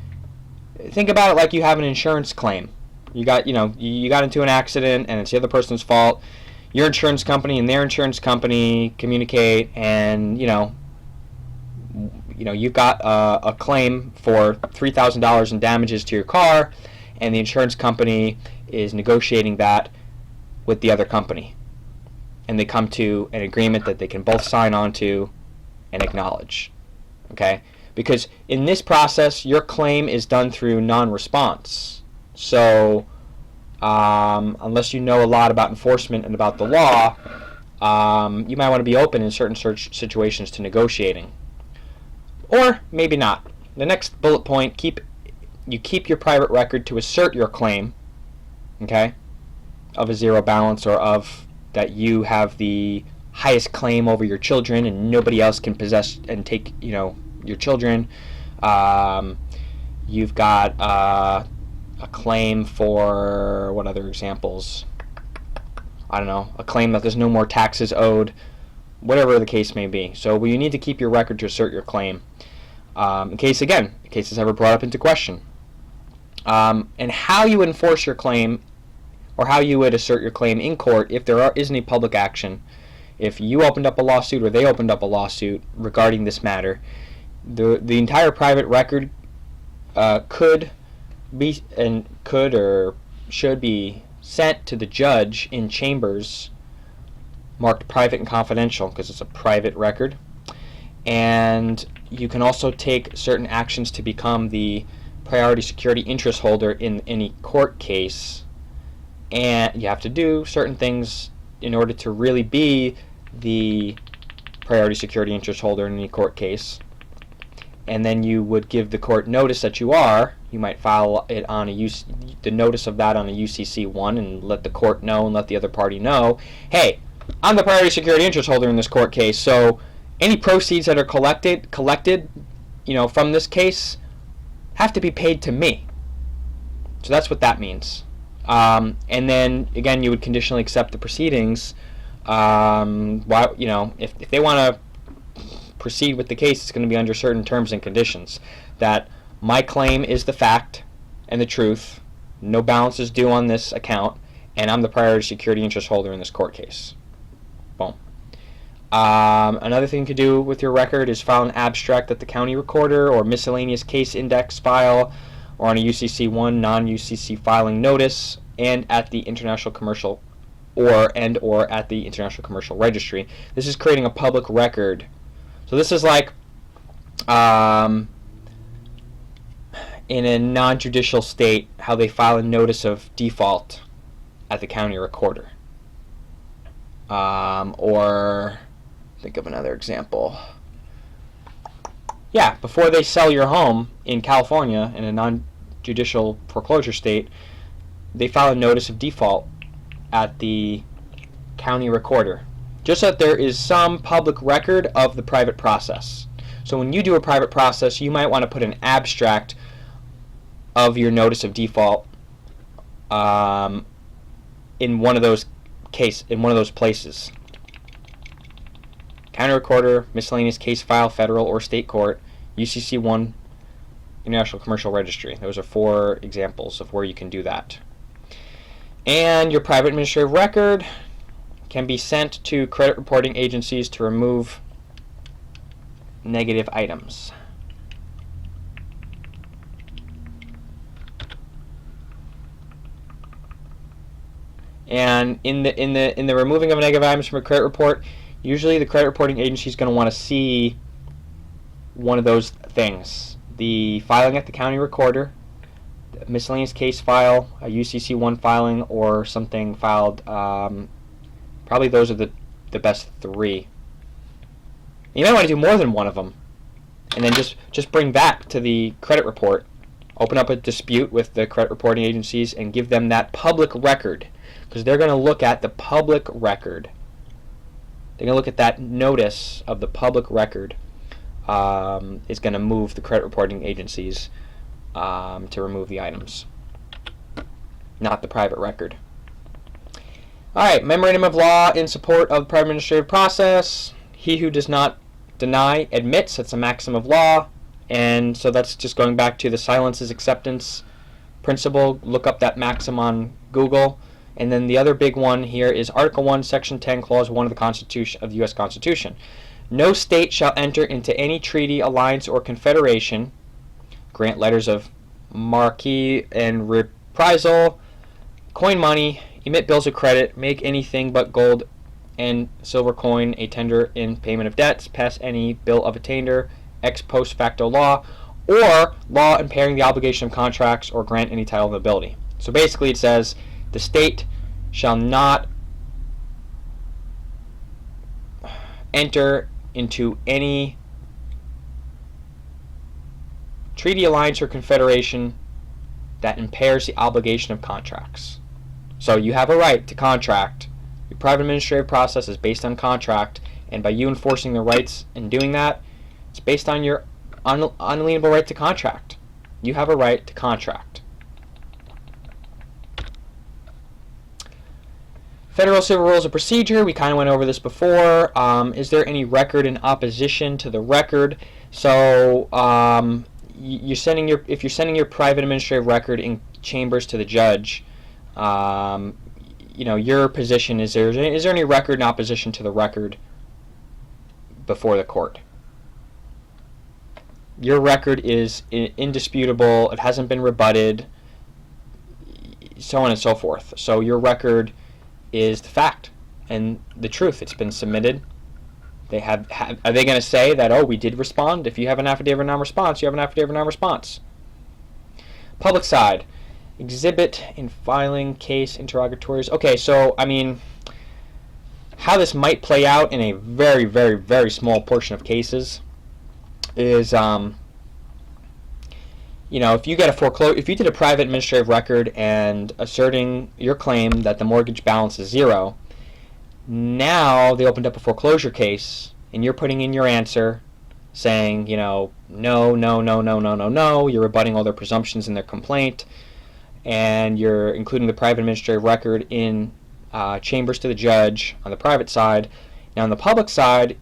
think about it like you have an insurance claim. You got into an accident and it's the other person's fault. Your insurance company and their insurance company communicate, and you've got a claim for $3,000 in damages to your car, and the insurance company is negotiating that with the other company, and they come to an agreement that they can both sign on to and acknowledge. Okay? Because in this process, your claim is done through non-response. So unless you know a lot about enforcement and about the law, you might want to be open in certain situations to negotiating. Or maybe not. The next bullet point, keep your private record to assert your claim, okay, of a zero balance, or of that you have the highest claim over your children and nobody else can possess and take your children. You've got a claim for, what other examples? I don't know, a claim that there's no more taxes owed, whatever the case may be. So you need to keep your record to assert your claim, in case it's ever brought up into question. And how you enforce your claim, or how you would assert your claim in court if there isn't a public action. If you opened up a lawsuit or they opened up a lawsuit regarding this matter, the entire private record could or should be sent to the judge in chambers marked private and confidential, because it's a private record. And you can also take certain actions to become the priority security interest holder in any court case, and you have to do certain things in order to really be the priority security interest holder in any court case. And then you would give the court notice that you might file it on the notice of that on a UCC-1, and let the court know and let the other party know, hey, I'm the priority security interest holder in this court case, so any proceeds that are collected, from this case have to be paid to me. So that's what that means. And then, again, you would conditionally accept the proceedings. If they want to proceed with the case, it's going to be under certain terms and conditions. That my claim is the fact and the truth, no balance is due on this account, and I'm the priority security interest holder in this court case. Boom. Another thing you could do with your record is file an abstract at the county recorder or miscellaneous case index file, or on a UCC-1 non-UCC filing notice, and at the International Commercial or at the International Commercial Registry. This is creating a public record. So this is like in a non-judicial state, how they file a notice of default at the county recorder. Or think of another example. Yeah, before they sell your home in California in a non-judicial foreclosure state, they file a notice of default at the county recorder, just so that there is some public record of the private process. So when you do a private process, you might want to put an abstract of your notice of default in one of those places. County recorder, miscellaneous case file, federal or state court, UCC-1, International Commercial Registry. Those are 4 examples of where you can do that. And your private administrative record can be sent to credit reporting agencies to remove negative items. And in the removing of negative items from a credit report, usually the credit reporting agency is going to want to see one of those things: the filing at the county recorder, the miscellaneous case file, a UCC-1 filing, or something filed. Probably those are the best 3. You might want to do more than one of them, and then just bring back to the credit report open up a dispute with the credit reporting agencies and give them that public record, because they're going to look at the public record. They're going to look at that notice of the public record. Is going to move the credit reporting agencies to remove the items, not the private record. All right, memorandum of law in support of the private administrative process. He who does not deny admits. That's a maxim of law. And so that's just going back to the silence is acceptance principle. Look up that maxim on Google. And then the other big one here is Article 1, Section 10, Clause 1 of the Constitution of the U.S. Constitution. No state shall enter into any treaty, alliance, or confederation, grant letters of marque and reprisal, coin money, emit bills of credit, make anything but gold and silver coin a tender in payment of debts, pass any bill of attainder, ex post facto law, or law impairing the obligation of contracts, or grant any title of nobility. So basically it says the state shall not enter into any treaty, alliance, or confederation that impairs the obligation of contracts. So you have a right to contract. Your private administrative process is based on contract, and by you enforcing the rights and doing that, it's based on your unalienable right to contract. You have a right to contract. Federal Civil Rules of Procedure, we kind of went over this before. Is there any record in opposition to the record? So if you're sending your private administrative record in chambers to the judge, your position is there any record in opposition to the record before the court? Your record is indisputable. It hasn't been rebutted, so on and so forth. So your record is the fact and the truth. It's been submitted. Are they going to say that, oh, we did respond? If you have an affidavit of non-response, you have an affidavit of non-response. Public side. Exhibit in filing case interrogatories. Okay, so, how this might play out in a very, very, very small portion of cases is, if you get a foreclosure, if you did a private administrative record and asserting your claim that the mortgage balance is zero, now they opened up a foreclosure case and you're putting in your answer saying, no, you're rebutting all their presumptions in their complaint, and you're including the private administrative record in chambers to the judge on the private side. Now on the public side,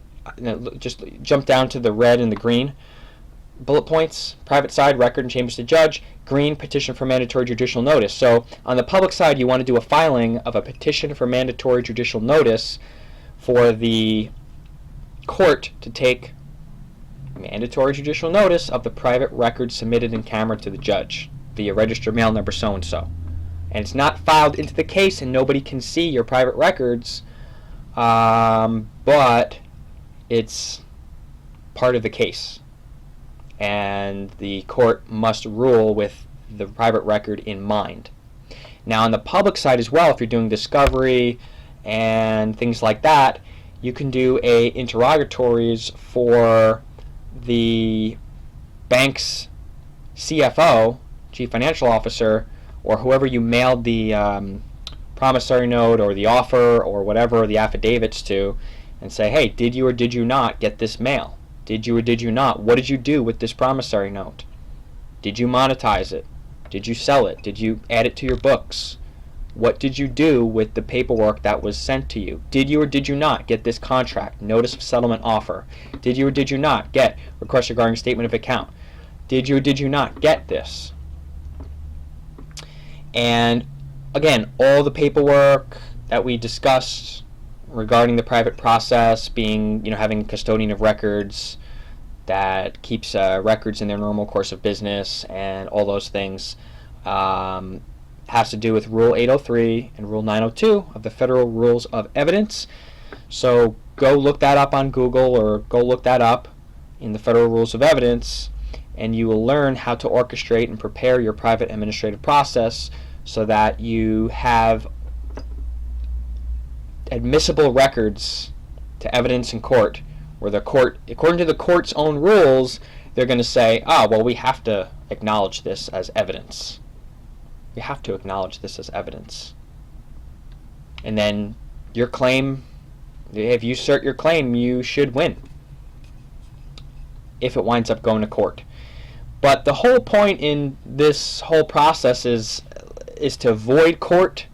just jump down to the red and the green bullet points. Private side, record and chambers to judge. Green, petition for mandatory judicial notice. So on the public side, you want to do a filing of a petition for mandatory judicial notice for the court to take mandatory judicial notice of the private record submitted in camera to the judge via registered mail number so-and-so. And it's not filed into the case and nobody can see your private records, but it's part of the case. And the court must rule with the private record in mind. Now on the public side as well, if you're doing discovery and things like that, you can do interrogatories for the bank's CFO, Chief Financial Officer, or whoever you mailed the promissory note or the offer or whatever, the affidavits to, and say, hey, did you or did you not get this mail? Did you or did you not? What did you do with this promissory note? Did you monetize it? Did you sell it? Did you add it to your books? What did you do with the paperwork that was sent to you? Did you or did you not get this contract, notice of settlement offer? Did you or did you not get request regarding statement of account? Did you or did you not get this? And again, all the paperwork that we discussed regarding the private process being, having a custodian of records that keeps records in their normal course of business and all those things, has to do with Rule 803 and Rule 902 of the Federal Rules of Evidence. So go look that up on Google or go look that up in the Federal Rules of Evidence, and you will learn how to orchestrate and prepare your private administrative process so that you have admissible records to evidence in court, where the court, according to the court's own rules, they're going to say, we have to acknowledge this as evidence. You have to acknowledge this as evidence. And then your claim, if you assert your claim, you should win if it winds up going to court. But the whole point in this whole process is to avoid court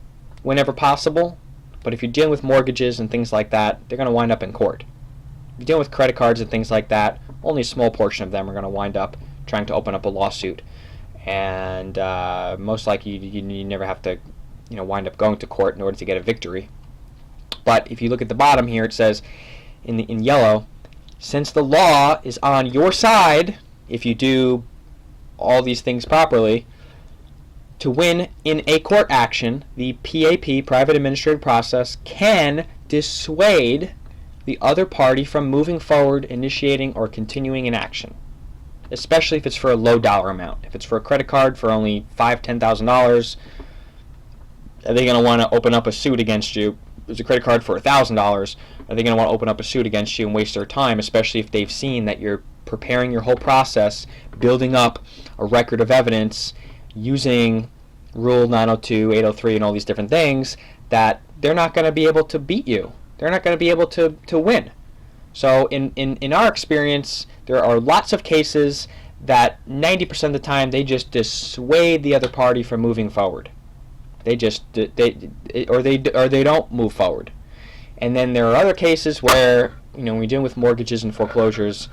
whenever possible. But if you're dealing with mortgages and things like that, they're going to wind up in court. If you're dealing with credit cards and things like that, only a small portion of them are going to wind up trying to open up a lawsuit. And most likely you never have to wind up going to court in order to get a victory. But if you look at the bottom here, it says in yellow, since the law is on your side, if you do all these things properly, to win in a court action, the PAP, private administrative process, can dissuade the other party from moving forward, initiating, or continuing an action, especially if it's for a low dollar amount. If it's for a credit card for only $5,000, $10,000, are they going to want to open up a suit against you? There's a credit card for $1,000. Are they going to want to open up a suit against you and waste their time, especially if they've seen that you're preparing your whole process, building up a record of evidence, using Rule 902, 803, and all these different things, that they're not going to be able to beat you. They're not going to be able to win. So in our experience, there are lots of cases that 90% of the time they just dissuade the other party from moving forward. They don't move forward. And then there are other cases where, when you're dealing with mortgages and foreclosures,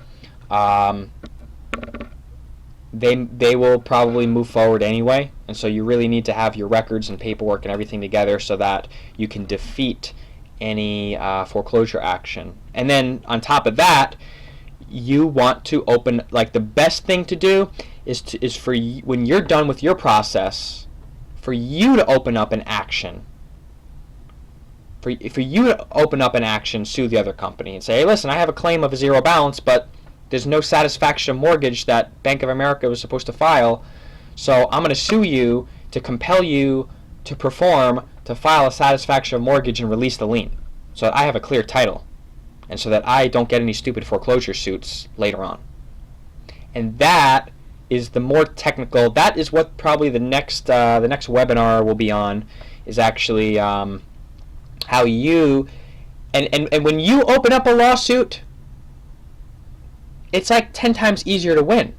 they will probably move forward anyway. And so you really need to have your records and paperwork and everything together so that you can defeat any foreclosure action. And then on top of that, you want to open, like, the best thing to do is for you, when you're done with your process, for you to open up an action. For you to open up an action, sue the other company and say, hey, listen, I have a claim of a zero balance, but there's no satisfaction mortgage that Bank of America was supposed to file, so I'm going to sue you to compel you to perform, to file a satisfaction of mortgage and release the lien, so that I have a clear title, and so that I don't get any stupid foreclosure suits later on. And that is the more technical. That is what probably the next webinar will be on, is actually how you and when you open up a lawsuit, it's like 10 times easier to win.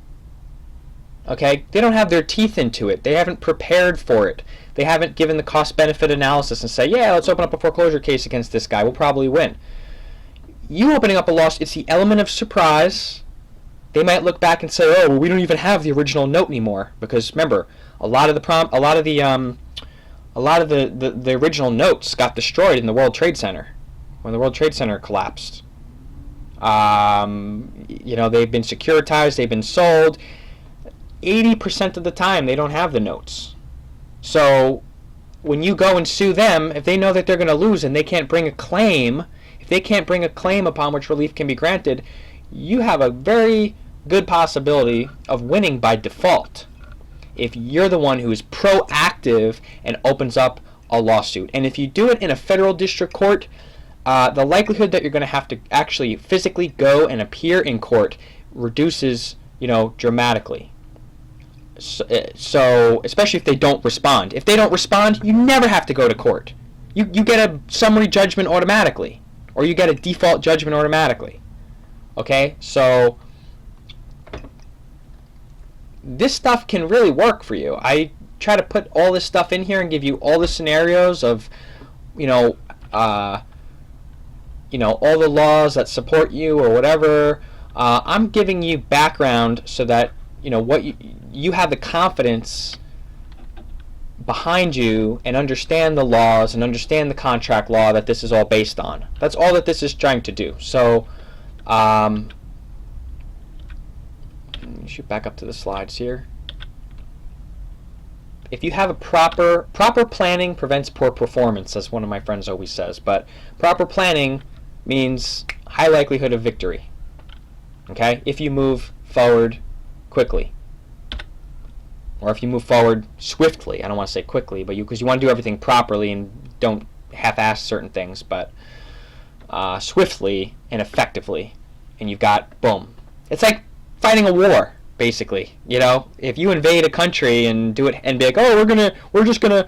Okay? They don't have their teeth into it. They haven't prepared for it. They haven't given the cost-benefit analysis and say, yeah, let's open up a foreclosure case against this guy. We'll probably win. You opening up a lawsuit, it's the element of surprise. They might look back and say, oh, well, we don't even have the original note anymore, because remember, a lot of the original notes got destroyed in the World Trade Center when the World Trade Center collapsed. They've been securitized, they've been sold. 80% of the time, they don't have the notes. So when you go and sue them, if they know that they're going to lose and they can't bring a claim, if they can't bring a claim upon which relief can be granted, you have a very good possibility of winning by default if you're the one who is proactive and opens up a lawsuit. And if you do it in a federal district court, the likelihood that you're going to have to actually physically go and appear in court reduces, dramatically. So especially if they don't respond. If they don't respond, you never have to go to court. You get a summary judgment automatically, or you get a default judgment automatically. Okay, so this stuff can really work for you. I try to put all this stuff in here and give you all the scenarios of, all the laws that support you or whatever. I'm giving you background so that what you have the confidence behind you and understand the laws and understand the contract law that this is all based on. That's all that this is trying to do. So shoot back up to the slides here. If you have a proper planning prevents poor performance, as one of my friends always says. But proper planning means high likelihood of victory. Okay? If you move forward quickly, or if you move forward swiftly. I don't want to say quickly, but because you want to do everything properly and don't half-ass certain things, but swiftly and effectively, and you've got, boom. It's like fighting a war, basically. If you invade a country and do it and be like, oh, we're just gonna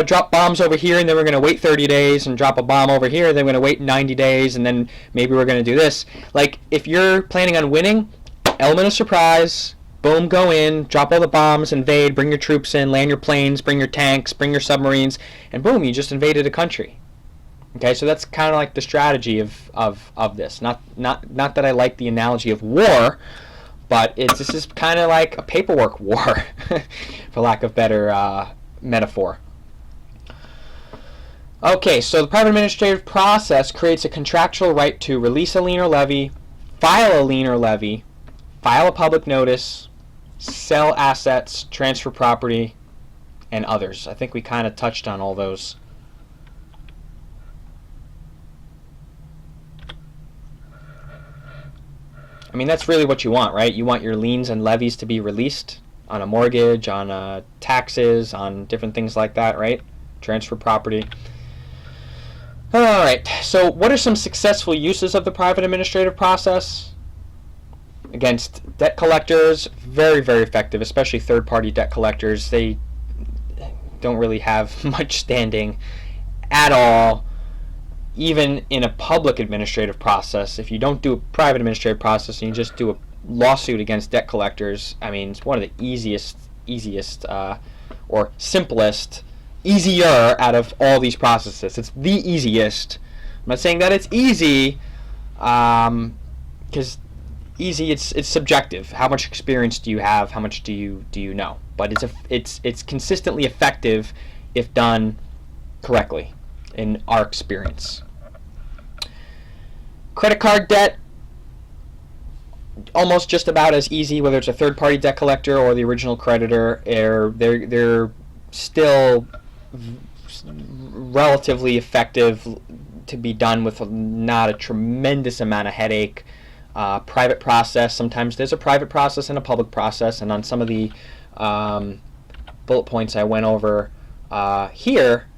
drop bombs over here, and then we're gonna wait 30 days and drop a bomb over here, and then we're gonna wait 90 days, and then maybe we're gonna do this. Like, if you're planning on winning, element of surprise, boom, go in, drop all the bombs, invade, bring your troops in, land your planes, bring your tanks, bring your submarines, and boom, you just invaded a country. Okay, so that's kind of like the strategy of this. Not that I like the analogy of war, but this is kind of like a paperwork war, for lack of better metaphor. Okay, so the private administrative process creates a contractual right to release a lien or levy, file a lien or levy, file a public notice, sell assets, transfer property, and others. I think we kind of touched on all those. I mean, that's really what you want, right? You want your liens and levies to be released on a mortgage, on taxes, on different things like that, right? Transfer property. All right, so what are some successful uses of the private administrative process? Against debt collectors, very, very effective, especially third-party debt collectors. They don't really have much standing at all. Even in a public administrative process, if you don't do a private administrative process and you just do a lawsuit against debt collectors, I mean, it's one of the easiest or simplest, easier out of all these processes. It's the easiest. I'm not saying that it's easy, because easy, it's subjective. How much experience do you have? How much do you know? But it's consistently effective if done correctly, in our experience. Credit card debt, almost just about as easy, whether it's a third-party debt collector or the original creditor. They're still relatively effective to be done with not a tremendous amount of headache. Private process, sometimes there's a private process and a public process, and on some of the bullet points I went over here,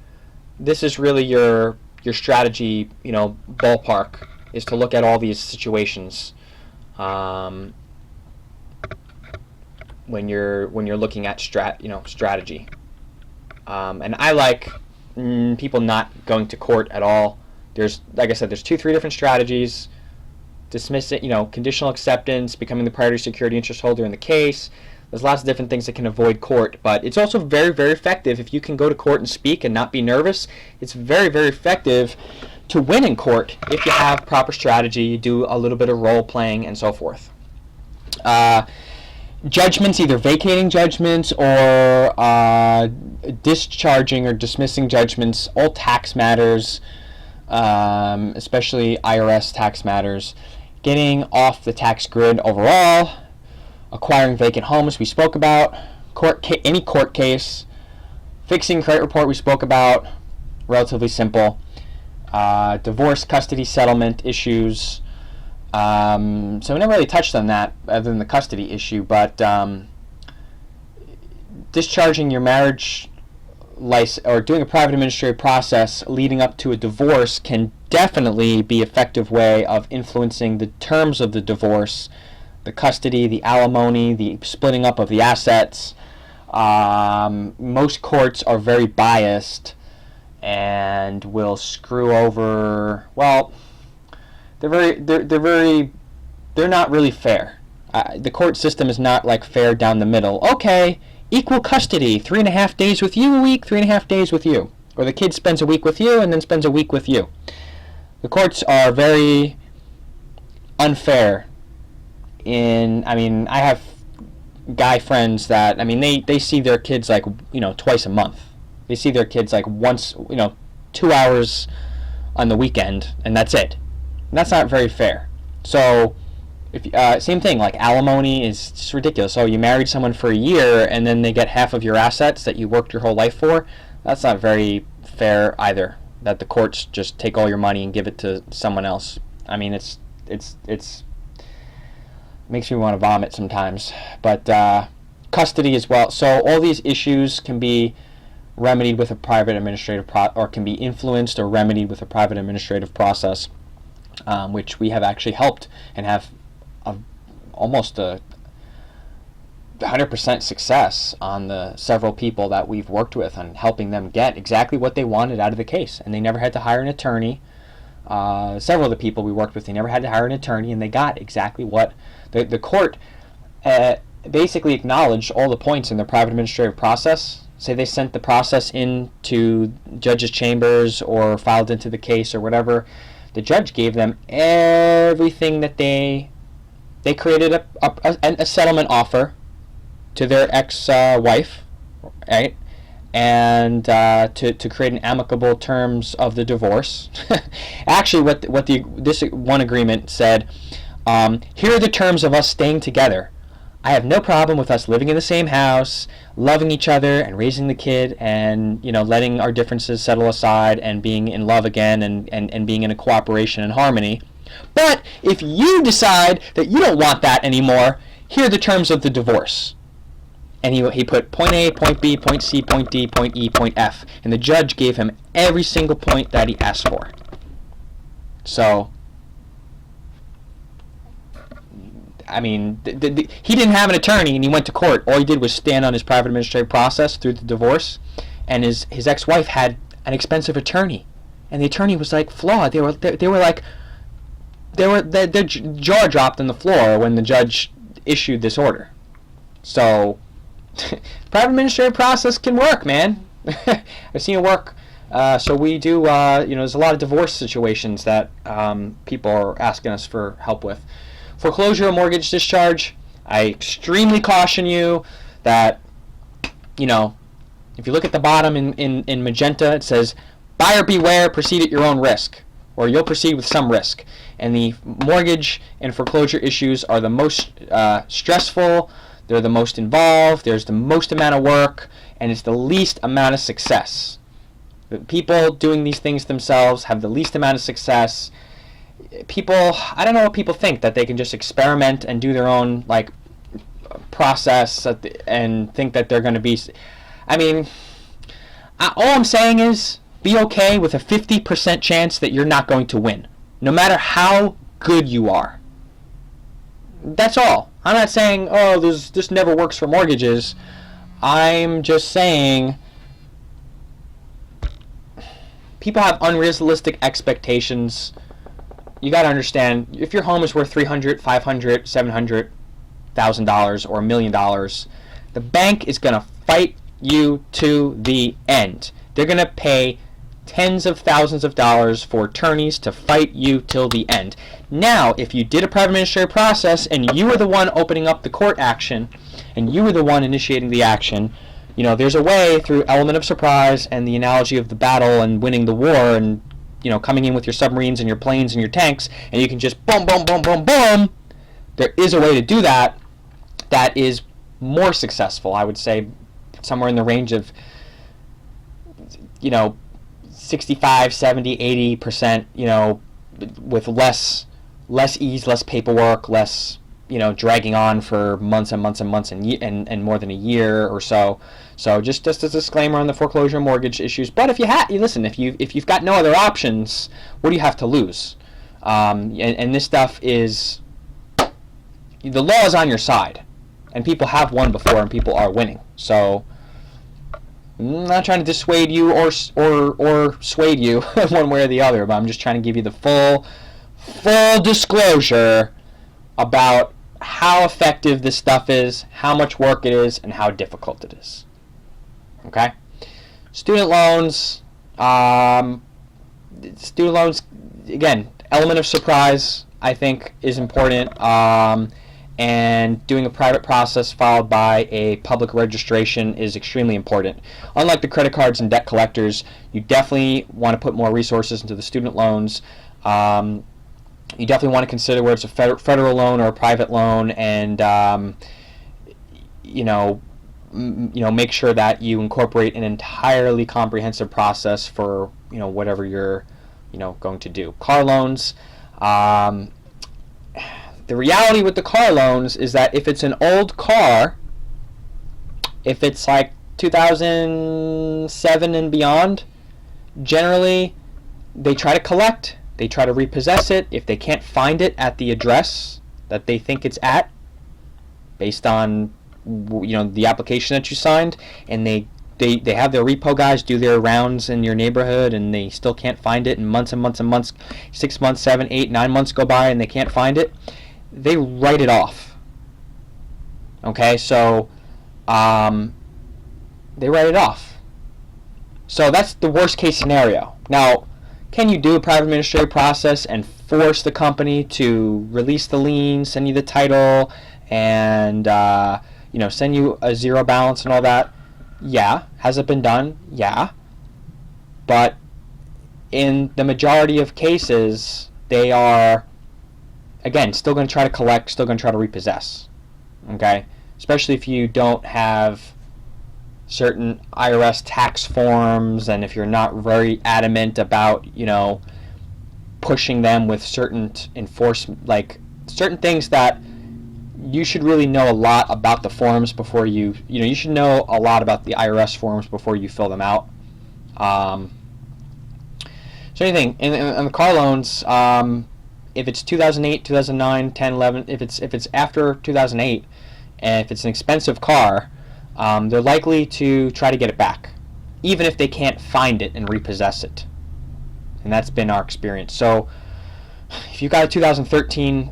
this is really your strategy, ballpark, is to look at all these situations when you're looking at strategy. And I like people not going to court at all. There's, like I said, there's 2-3 different strategies. Dismiss it, conditional acceptance, becoming the priority security interest holder in the case. There's lots of different things that can avoid court, but it's also very, very effective if you can go to court and speak and not be nervous. It's very, very effective to win in court if you have proper strategy, you do a little bit of role playing, and so forth. Judgments, either vacating judgments or discharging or dismissing judgments, all tax matters, especially IRS tax matters. Getting off the tax grid overall, acquiring vacant homes we spoke about, any court case, fixing credit report we spoke about, relatively simple. Divorce, custody, settlement issues. So we never really touched on that other than the custody issue, but discharging your marriage license or doing a private administrative process leading up to a divorce can definitely be an effective way of influencing the terms of the divorce, the custody, the alimony, the splitting up of the assets. Most courts are very biased and will screw over. Well, they're not really fair. The court system is not like fair down the middle. Okay, equal custody, 3.5 days with you a week, 3.5 days with you, or the kid spends a week with you and then spends a week with you. The courts are very unfair. I have guy friends that, they see their kids like, twice a month. They see their kids like once, 2 hours on the weekend, and that's it. And that's not very fair. So, same thing, like alimony is just ridiculous. So you married someone for a year, and then they get half of your assets that you worked your whole life for. That's not very fair either, that the courts just take all your money and give it to someone else. It's makes me want to vomit sometimes. But custody as well. So all these issues can be remedied with a private administrative or can be influenced or remedied with a private administrative process, which we have actually helped and have almost a 100% success on the several people that we've worked with on helping them get exactly what they wanted out of the case, and they never had to hire an attorney. Several of the people we worked with, they never had to hire an attorney, and they got exactly what the court basically acknowledged all the points in the private administrative process. Say they sent the process into judge's chambers or filed into the case or whatever. The judge gave them everything that they created a settlement offer to their ex-wife, right? And to create an amicable terms of the divorce. Actually, this one agreement said, here are the terms of us staying together. I have no problem with us living in the same house, loving each other and raising the kid, and letting our differences settle aside and being in love again and being in a cooperation and harmony. But if you decide that you don't want that anymore, here are the terms of the divorce. And he put point A, point B, point C, point D, point E, point F. And the judge gave him every single point that he asked for. So, I mean, he didn't have an attorney and he went to court. All he did was stand on his private administrative process through the divorce. And his ex-wife had an expensive attorney. And the attorney was like flawed. Their jaw dropped on the floor when the judge issued this order. So, private administrative process can work, man. I've seen it work. So we do, there's a lot of divorce situations that people are asking us for help with. Foreclosure or mortgage discharge, I extremely caution you that, if you look at the bottom in magenta, it says, buyer beware, proceed at your own risk, or you'll proceed with some risk. And the mortgage and foreclosure issues are the most stressful. They're the most involved, there's the most amount of work, and it's the least amount of success. The people doing these things themselves have the least amount of success. I don't know what people think, that they can just experiment and do their own process and think that they're going to be... I mean, all I'm saying is be okay with a 50% chance that you're not going to win, no matter how good you are. That's all. I'm not saying, this never works for mortgages. I'm just saying people have unrealistic expectations. You got to understand, if your home is worth $300,000, $500,000, $700,000 or $1 million, the bank is going to fight you to the end. They're going to pay tens of thousands of dollars for attorneys to fight you till the end. Now, if you did a private administrative process and you were the one opening up the court action and you were the one initiating the action, there's a way through element of surprise and the analogy of the battle and winning the war and, coming in with your submarines and your planes and your tanks, and you can just boom, boom, boom, boom, boom. There is a way to do that that is more successful, I would say, somewhere in the range of, 65, 70, 80%, with less ease, less paperwork, less, dragging on for months and months and months and more than a year or so. So just as a disclaimer on the foreclosure and mortgage issues. But if you've got no other options, what do you have to lose? And this stuff is, the law is on your side, and people have won before, and people are winning. So I'm not trying to dissuade you or sway you one way or the other, but I'm just trying to give you the full disclosure about how effective this stuff is, how much work it is, and how difficult it is. Okay? Student loans, again, element of surprise, I think, is important. And doing a private process followed by a public registration is extremely important. Unlike the credit cards and debt collectors, you definitely want to put more resources into the student loans. You definitely want to consider whether it's a federal loan or a private loan, and make sure that you incorporate an entirely comprehensive process for whatever you're going to do. Car loans. The reality with the car loans is that if it's an old car, if it's like 2007 and beyond, generally they try to collect, they try to repossess it. If they can't find it at the address that they think it's at, based on the application that you signed, and they have their repo guys do their rounds in your neighborhood, and they still can't find it, and months and months and months, 6 months, 7, 8, 9 months go by, and they can't find it, they write it off. Okay, so they write it off. So that's the worst case scenario. Now, can you do a private administrative process and force the company to release the lien, send you the title, and send you a zero balance and all that? Yeah. Has it been done? Yeah. But in the majority of cases, they are, again, still going to try to collect, still going to try to repossess. Okay? Especially if you don't have certain IRS tax forms, and if you're not very adamant about, pushing them with certain enforcement, like certain things that you should really know a lot about the forms before you should know a lot about the IRS forms before you fill them out. So anything in the car loans, if it's 2008, 2009, 10, 11, if it's after 2008, and if it's an expensive car, they're likely to try to get it back, even if they can't find it and repossess it. And that's been our experience. So if you got a 2013,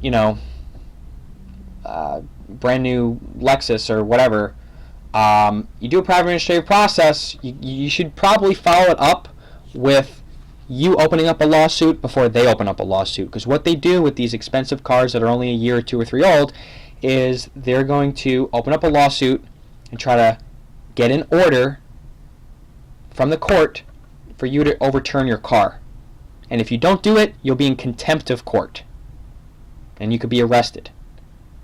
brand new Lexus or whatever, you do a private administrative process, you should probably follow it up with you opening up a lawsuit before they open up a lawsuit. Because what they do with these expensive cars that are only a year or 2 or 3 old is they're going to open up a lawsuit and try to get an order from the court for you to overturn your car. And if you don't do it, you'll be in contempt of court, and you could be arrested.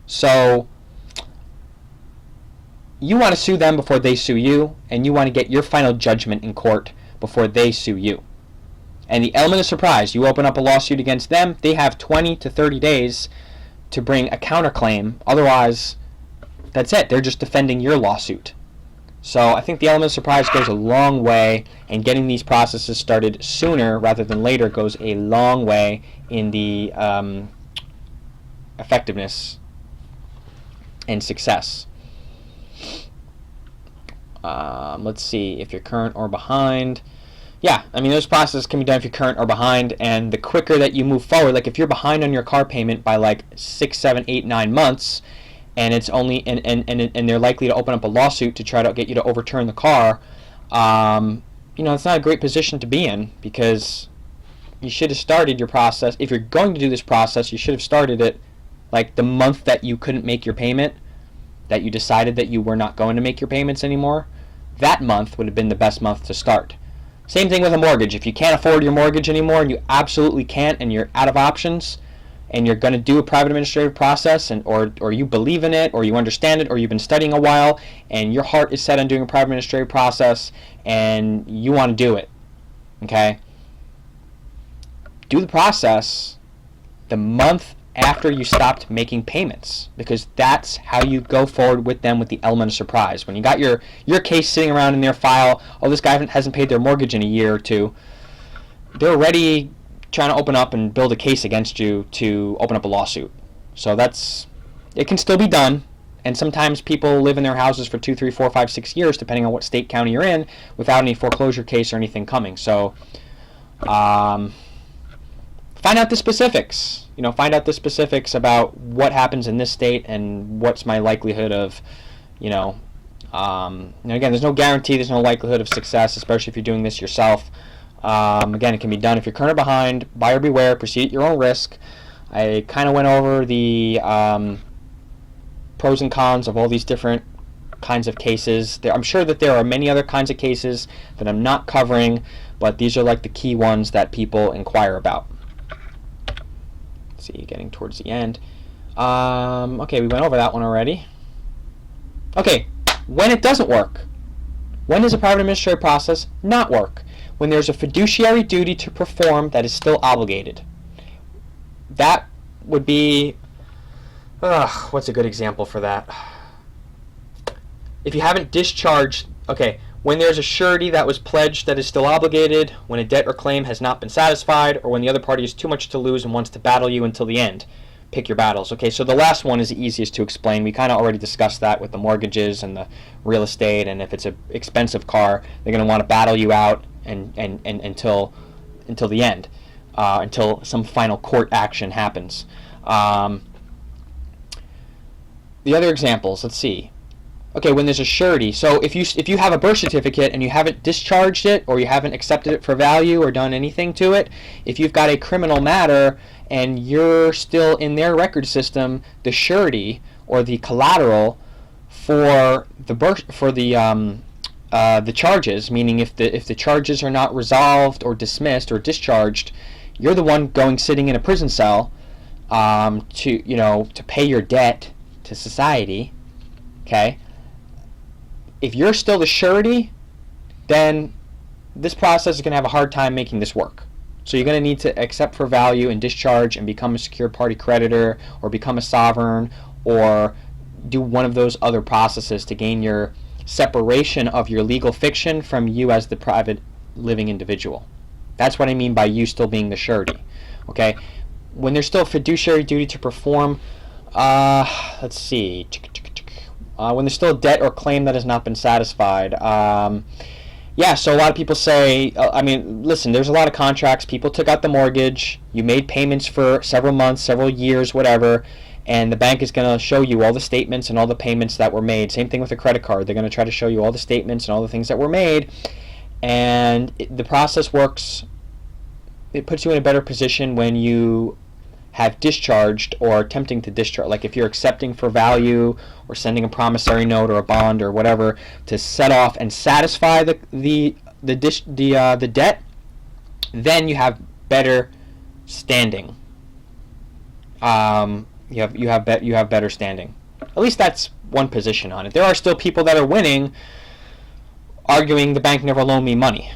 So you want to sue them before they sue you, and you want to get your final judgment in court before they sue you. And the element of surprise, you open up a lawsuit against them, they have 20 to 30 days to bring a counterclaim. Otherwise, that's it. They're just defending your lawsuit. So I think the element of surprise goes a long way, and getting these processes started sooner rather than later goes a long way in the effectiveness and success. Let's see, if you're current or behind. Yeah, those processes can be done if you're current or behind, and the quicker that you move forward, like if you're behind on your car payment by like 6, 7, 8, 9 months, and it's only and they're likely to open up a lawsuit to try to get you to overturn the car, it's not a great position to be in, because you should have started your process. If you're going to do this process, you should have started it like the month that you couldn't make your payment, that you decided that you were not going to make your payments anymore. That month would have been the best month to start. Same thing with a mortgage. If you can't afford your mortgage anymore, and you absolutely can't, and you're out of options, and you're going to do a private administrative process, or you believe in it, or you understand it, or you've been studying a while, and your heart is set on doing a private administrative process, and you want to do it, okay? Do the process the month after you stopped making payments, because that's how you go forward with them with the element of surprise. When you got your case sitting around in their file, oh, this guy hasn't paid their mortgage in a year or two, they're already trying to open up and build a case against you to open up a lawsuit. So it can still be done, and sometimes people live in their houses for 2, 3, 4, 5, 6 years, depending on what state, county you're in, without any foreclosure case or anything coming. So find out the specifics. Find out the specifics about what happens in this state and what's my likelihood of, again, there's no guarantee, there's no likelihood of success, especially if you're doing this yourself. Again, it can be done if you're current or behind. Buyer beware, proceed at your own risk. I kind of went over the pros and cons of all these different kinds of cases. I'm sure that there are many other kinds of cases that I'm not covering, but these are like the key ones that people inquire about. Let's see, getting towards the end. Okay, we went over that one already. Okay, when it doesn't work. When does a private administrative process not work? When there's a fiduciary duty to perform that is still obligated. That would be, what's a good example for that? If you haven't discharged, okay, when there's a surety that was pledged that is still obligated, when a debt or claim has not been satisfied, or when the other party has too much to lose and wants to battle you until the end. pick your battles. Okay, so the last one is the easiest to explain. We kind of already discussed that with the mortgages and the real estate, and if it's an expensive car, they're going to want to battle you out and until the end, until some final court action happens. The other examples, let's see. Okay, when there's a surety. So if you have a birth certificate and you haven't discharged it, or you haven't accepted it for value or done anything to it, if you've got a criminal matter and you're still in their record system, the surety or the collateral for the charges, meaning if the charges are not resolved or dismissed or discharged, you're the one sitting in a prison cell to pay your debt to society. Okay. If you're still the surety, then this process is going to have a hard time making this work. So you're going to need to accept for value and discharge and become a secured party creditor, or become a sovereign, or do one of those other processes to gain your separation of your legal fiction from you as the private living individual. That's what I mean by you still being the surety. Okay? When there's still fiduciary duty to perform, let's see. When there's still a debt or claim that has not been satisfied. Yeah, so a lot of people say, listen, there's a lot of contracts. People took out the mortgage. You made payments for several months, several years, whatever, and the bank is going to show you all the statements and all the payments that were made. Same thing with a credit card. They're going to try to show you all the statements and all the things that were made, and the process works. It puts you in a better position when you have discharged or attempting to discharge, like if you're accepting for value or sending a promissory note or a bond or whatever to set off and satisfy the debt, then you have better standing. You have better standing. At least that's one position on it. There are still people that are winning, arguing the bank never loaned me money.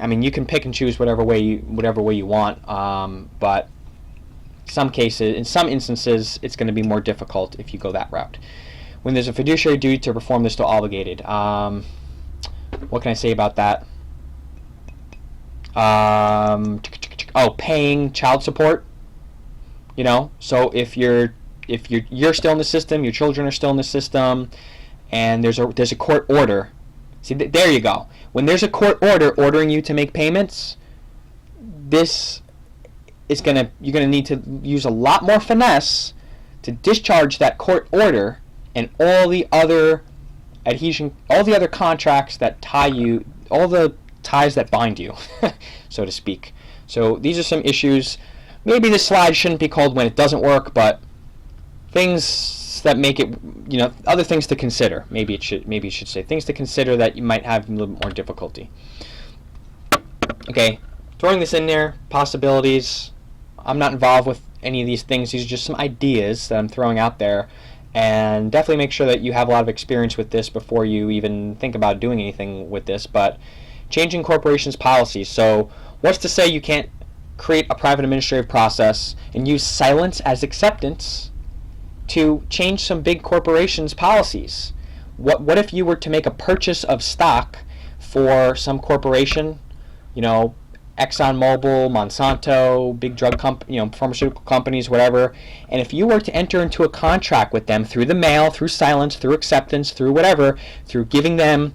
I mean, you can pick and choose whatever way you want, but in some instances, it's going to be more difficult if you go that route. When there's a fiduciary duty to perform, they're still obligated. What can I say about that? Paying child support. So if you're still in the system, your children are still in the system, and there's a court order. See, there you go. When there's a court order ordering you to make payments, you're going to need to use a lot more finesse to discharge that court order and all the other contracts that tie you, all the ties that bind you, so to speak. So these are some issues. Maybe this slide shouldn't be called when it doesn't work, but things that make it, other things to consider. Maybe it should say things to consider that you might have a little bit more difficulty. Okay, throwing this in there, possibilities. I'm not involved with any of these things. These are just some ideas that I'm throwing out there, and definitely make sure that you have a lot of experience with this before you even think about doing anything with this. But changing corporations' policies. So what's to say you can't create a private administrative process and use silence as acceptance to change some big corporations' policies? What if you were to make a purchase of stock for some corporation, ExxonMobil, Monsanto, big drug pharmaceutical companies, whatever, and if you were to enter into a contract with them through the mail, through silence, through acceptance, through whatever, through giving them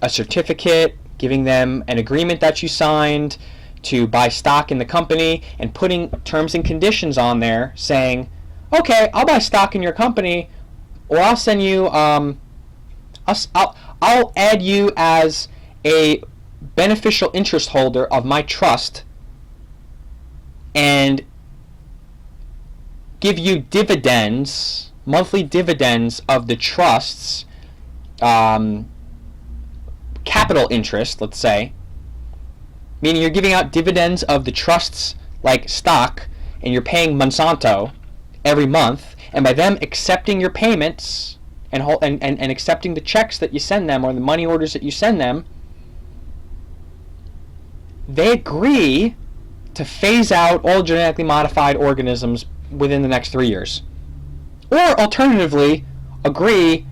a certificate, giving them an agreement that you signed to buy stock in the company, and putting terms and conditions on there saying, okay, I'll buy stock in your company, or I'll send you, I'll add you as a beneficial interest holder of my trust and give you dividends, monthly dividends of the trust's capital interest, let's say, meaning you're giving out dividends of the trust's like stock, and you're paying Monsanto every month, and by them accepting your payments and accepting the checks that you send them or the money orders that you send them, they agree to phase out all genetically modified organisms within the next 3 years. Or alternatively, agree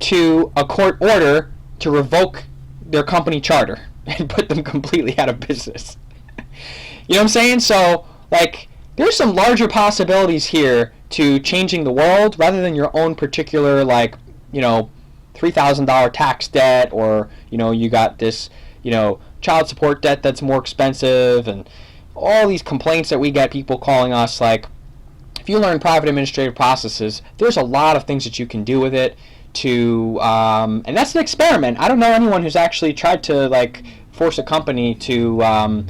to a court order to revoke their company charter and put them completely out of business. You know what I'm saying? So, like, there's some larger possibilities here to changing the world rather than your own particular, like, $3,000 tax debt, or, you got this, child support debt that's more expensive, and all these complaints that we get, people calling us. Like, if you learn private administrative processes, there's a lot of things that you can do with it to, and that's an experiment. I don't know anyone who's actually tried to, like, force a company to,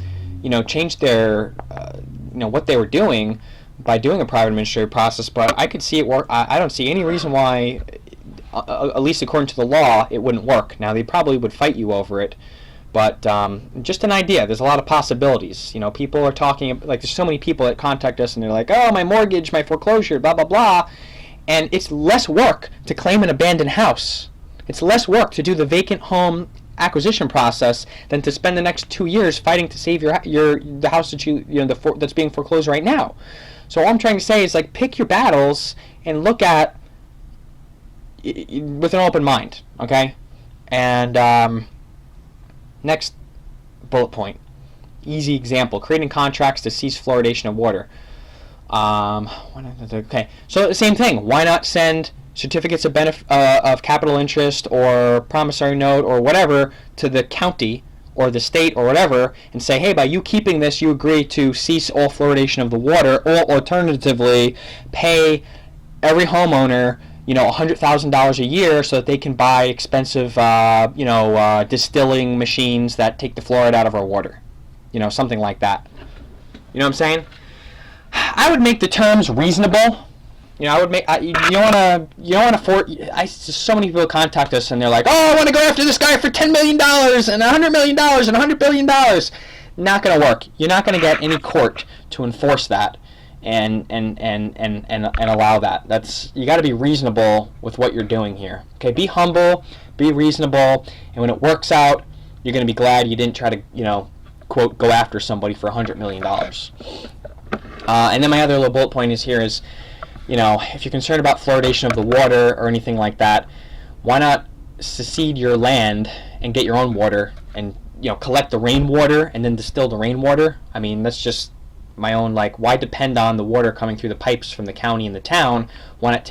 change their, what they were doing by doing a private administrative process, but I could see it work. I don't see any reason why, at least according to the law, it wouldn't work. Now, they probably would fight you over it, but just an idea. There's a lot of possibilities. People are talking, like, there's so many people that contact us and they're like, oh, my mortgage, my foreclosure, blah, blah, blah, and it's less work to claim an abandoned house. It's less work to do the vacant home acquisition process than to spend the next 2 years fighting to save the house that that's being foreclosed right now. So all I'm trying to say is, like, pick your battles and look at with an open mind, okay? And next bullet point, easy example: creating contracts to cease fluoridation of water. Okay, so the same thing. Why not send certificates of capital interest or promissory note or whatever to the county or the state or whatever, and say, hey, by you keeping this, you agree to cease all fluoridation of the water, or alternatively, pay every homeowner, $100,000 a year so that they can buy expensive, distilling machines that take the fluoride out of our water, something like that. You know what I'm saying? I would make the terms reasonable. I would make. You don't want to. So many people contact us and they're like, "Oh, I want to go after this guy for $10 million and $100 million and $100 billion." Not going to work. You're not going to get any court to enforce that and allow that. You got to be reasonable with what you're doing here. Okay, be humble, be reasonable, and when it works out, you're going to be glad you didn't try to, quote, go after somebody for $100 million. And then my other little bullet point is here is, if you're concerned about fluoridation of the water or anything like that, why not secede your land and get your own water and, collect the rainwater and then distill the rainwater? I mean, that's just my own, like, why depend on the water coming through the pipes from the county and the town? Why not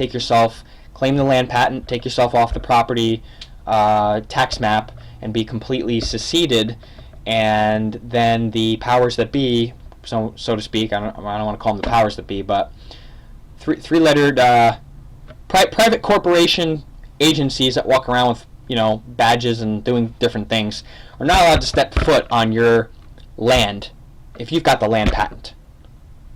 claim the land patent, take yourself off the property tax map and be completely seceded, and then the powers that be, so to speak, I don't want to call them the powers that be, but three-lettered private corporation agencies that walk around with, badges and doing different things are not allowed to step foot on your land if you've got the land patent.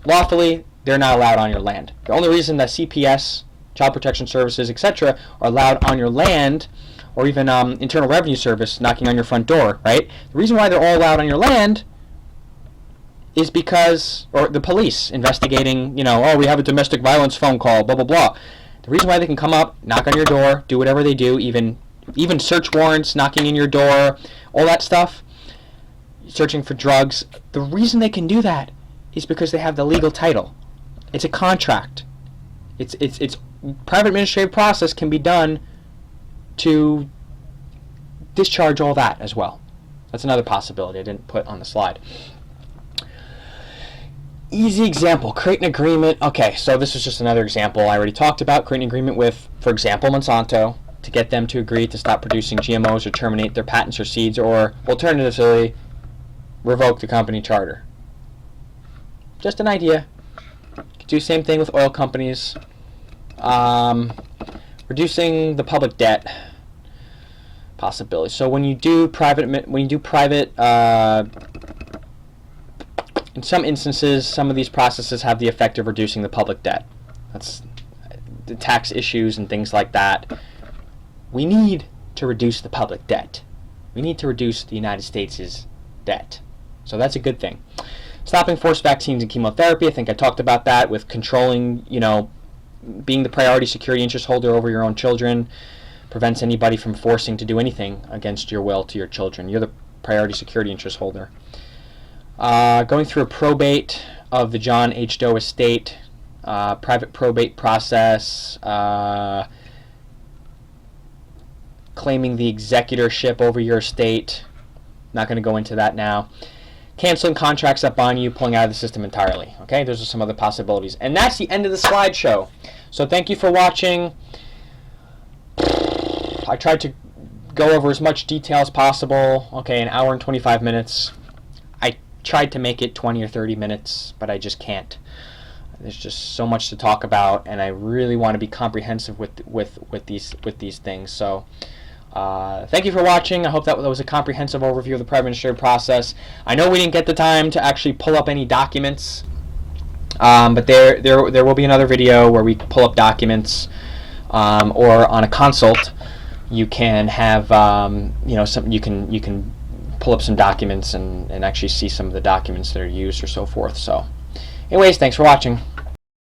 Lawfully, they're not allowed on your land. The only reason that CPS, Child Protection Services, etc., are allowed on your land, or even Internal Revenue Service knocking on your front door, right? The reason why they're all allowed on your land is because, or the police investigating, oh, we have a domestic violence phone call, blah, blah, blah. The reason why they can come up, knock on your door, do whatever they do, even search warrants, knocking in your door, all that stuff, searching for drugs, the reason they can do that is because they have the legal title. It's a contract. It's private administrative process can be done to discharge all that as well. That's another possibility I didn't put on the slide. Easy example, create an agreement. Okay, so this is just another example I already talked about. Create an agreement with, for example, Monsanto, to get them to agree to stop producing GMOs or terminate their patents or seeds, or alternatively, revoke the company charter. Just an idea. You could do the same thing with oil companies. Reducing the public debt possibility. So when you do private, in some instances, some of these processes have the effect of reducing the public debt. That's the tax issues and things like that. We need to reduce the public debt. We need to reduce the United States' debt. So that's a good thing. Stopping forced vaccines and chemotherapy. I think I talked about that with controlling, being the priority security interest holder over your own children. Prevents anybody from forcing to do anything against your will to your children. You're the priority security interest holder. Going through a probate of the John H. Doe estate, private probate process, claiming the executorship over your estate. Not going to go into that now. canceling contracts that bind you, pulling out of the system entirely. Okay, those are some other possibilities. And that's the end of the slideshow. So thank you for watching. I tried to go over as much detail as possible. Okay, an hour and 25 minutes. I tried to make it 20 or 30 minutes, but I just can't. There's just so much to talk about, and I really want to be comprehensive with these things. So thank you for watching. I hope that was a comprehensive overview of the private administrative process. I know we didn't get the time to actually pull up any documents, but there will be another video where we pull up documents, or on a consult you can have you can pull up some documents and actually see some of the documents that are used or so forth. So anyways, thanks for watching.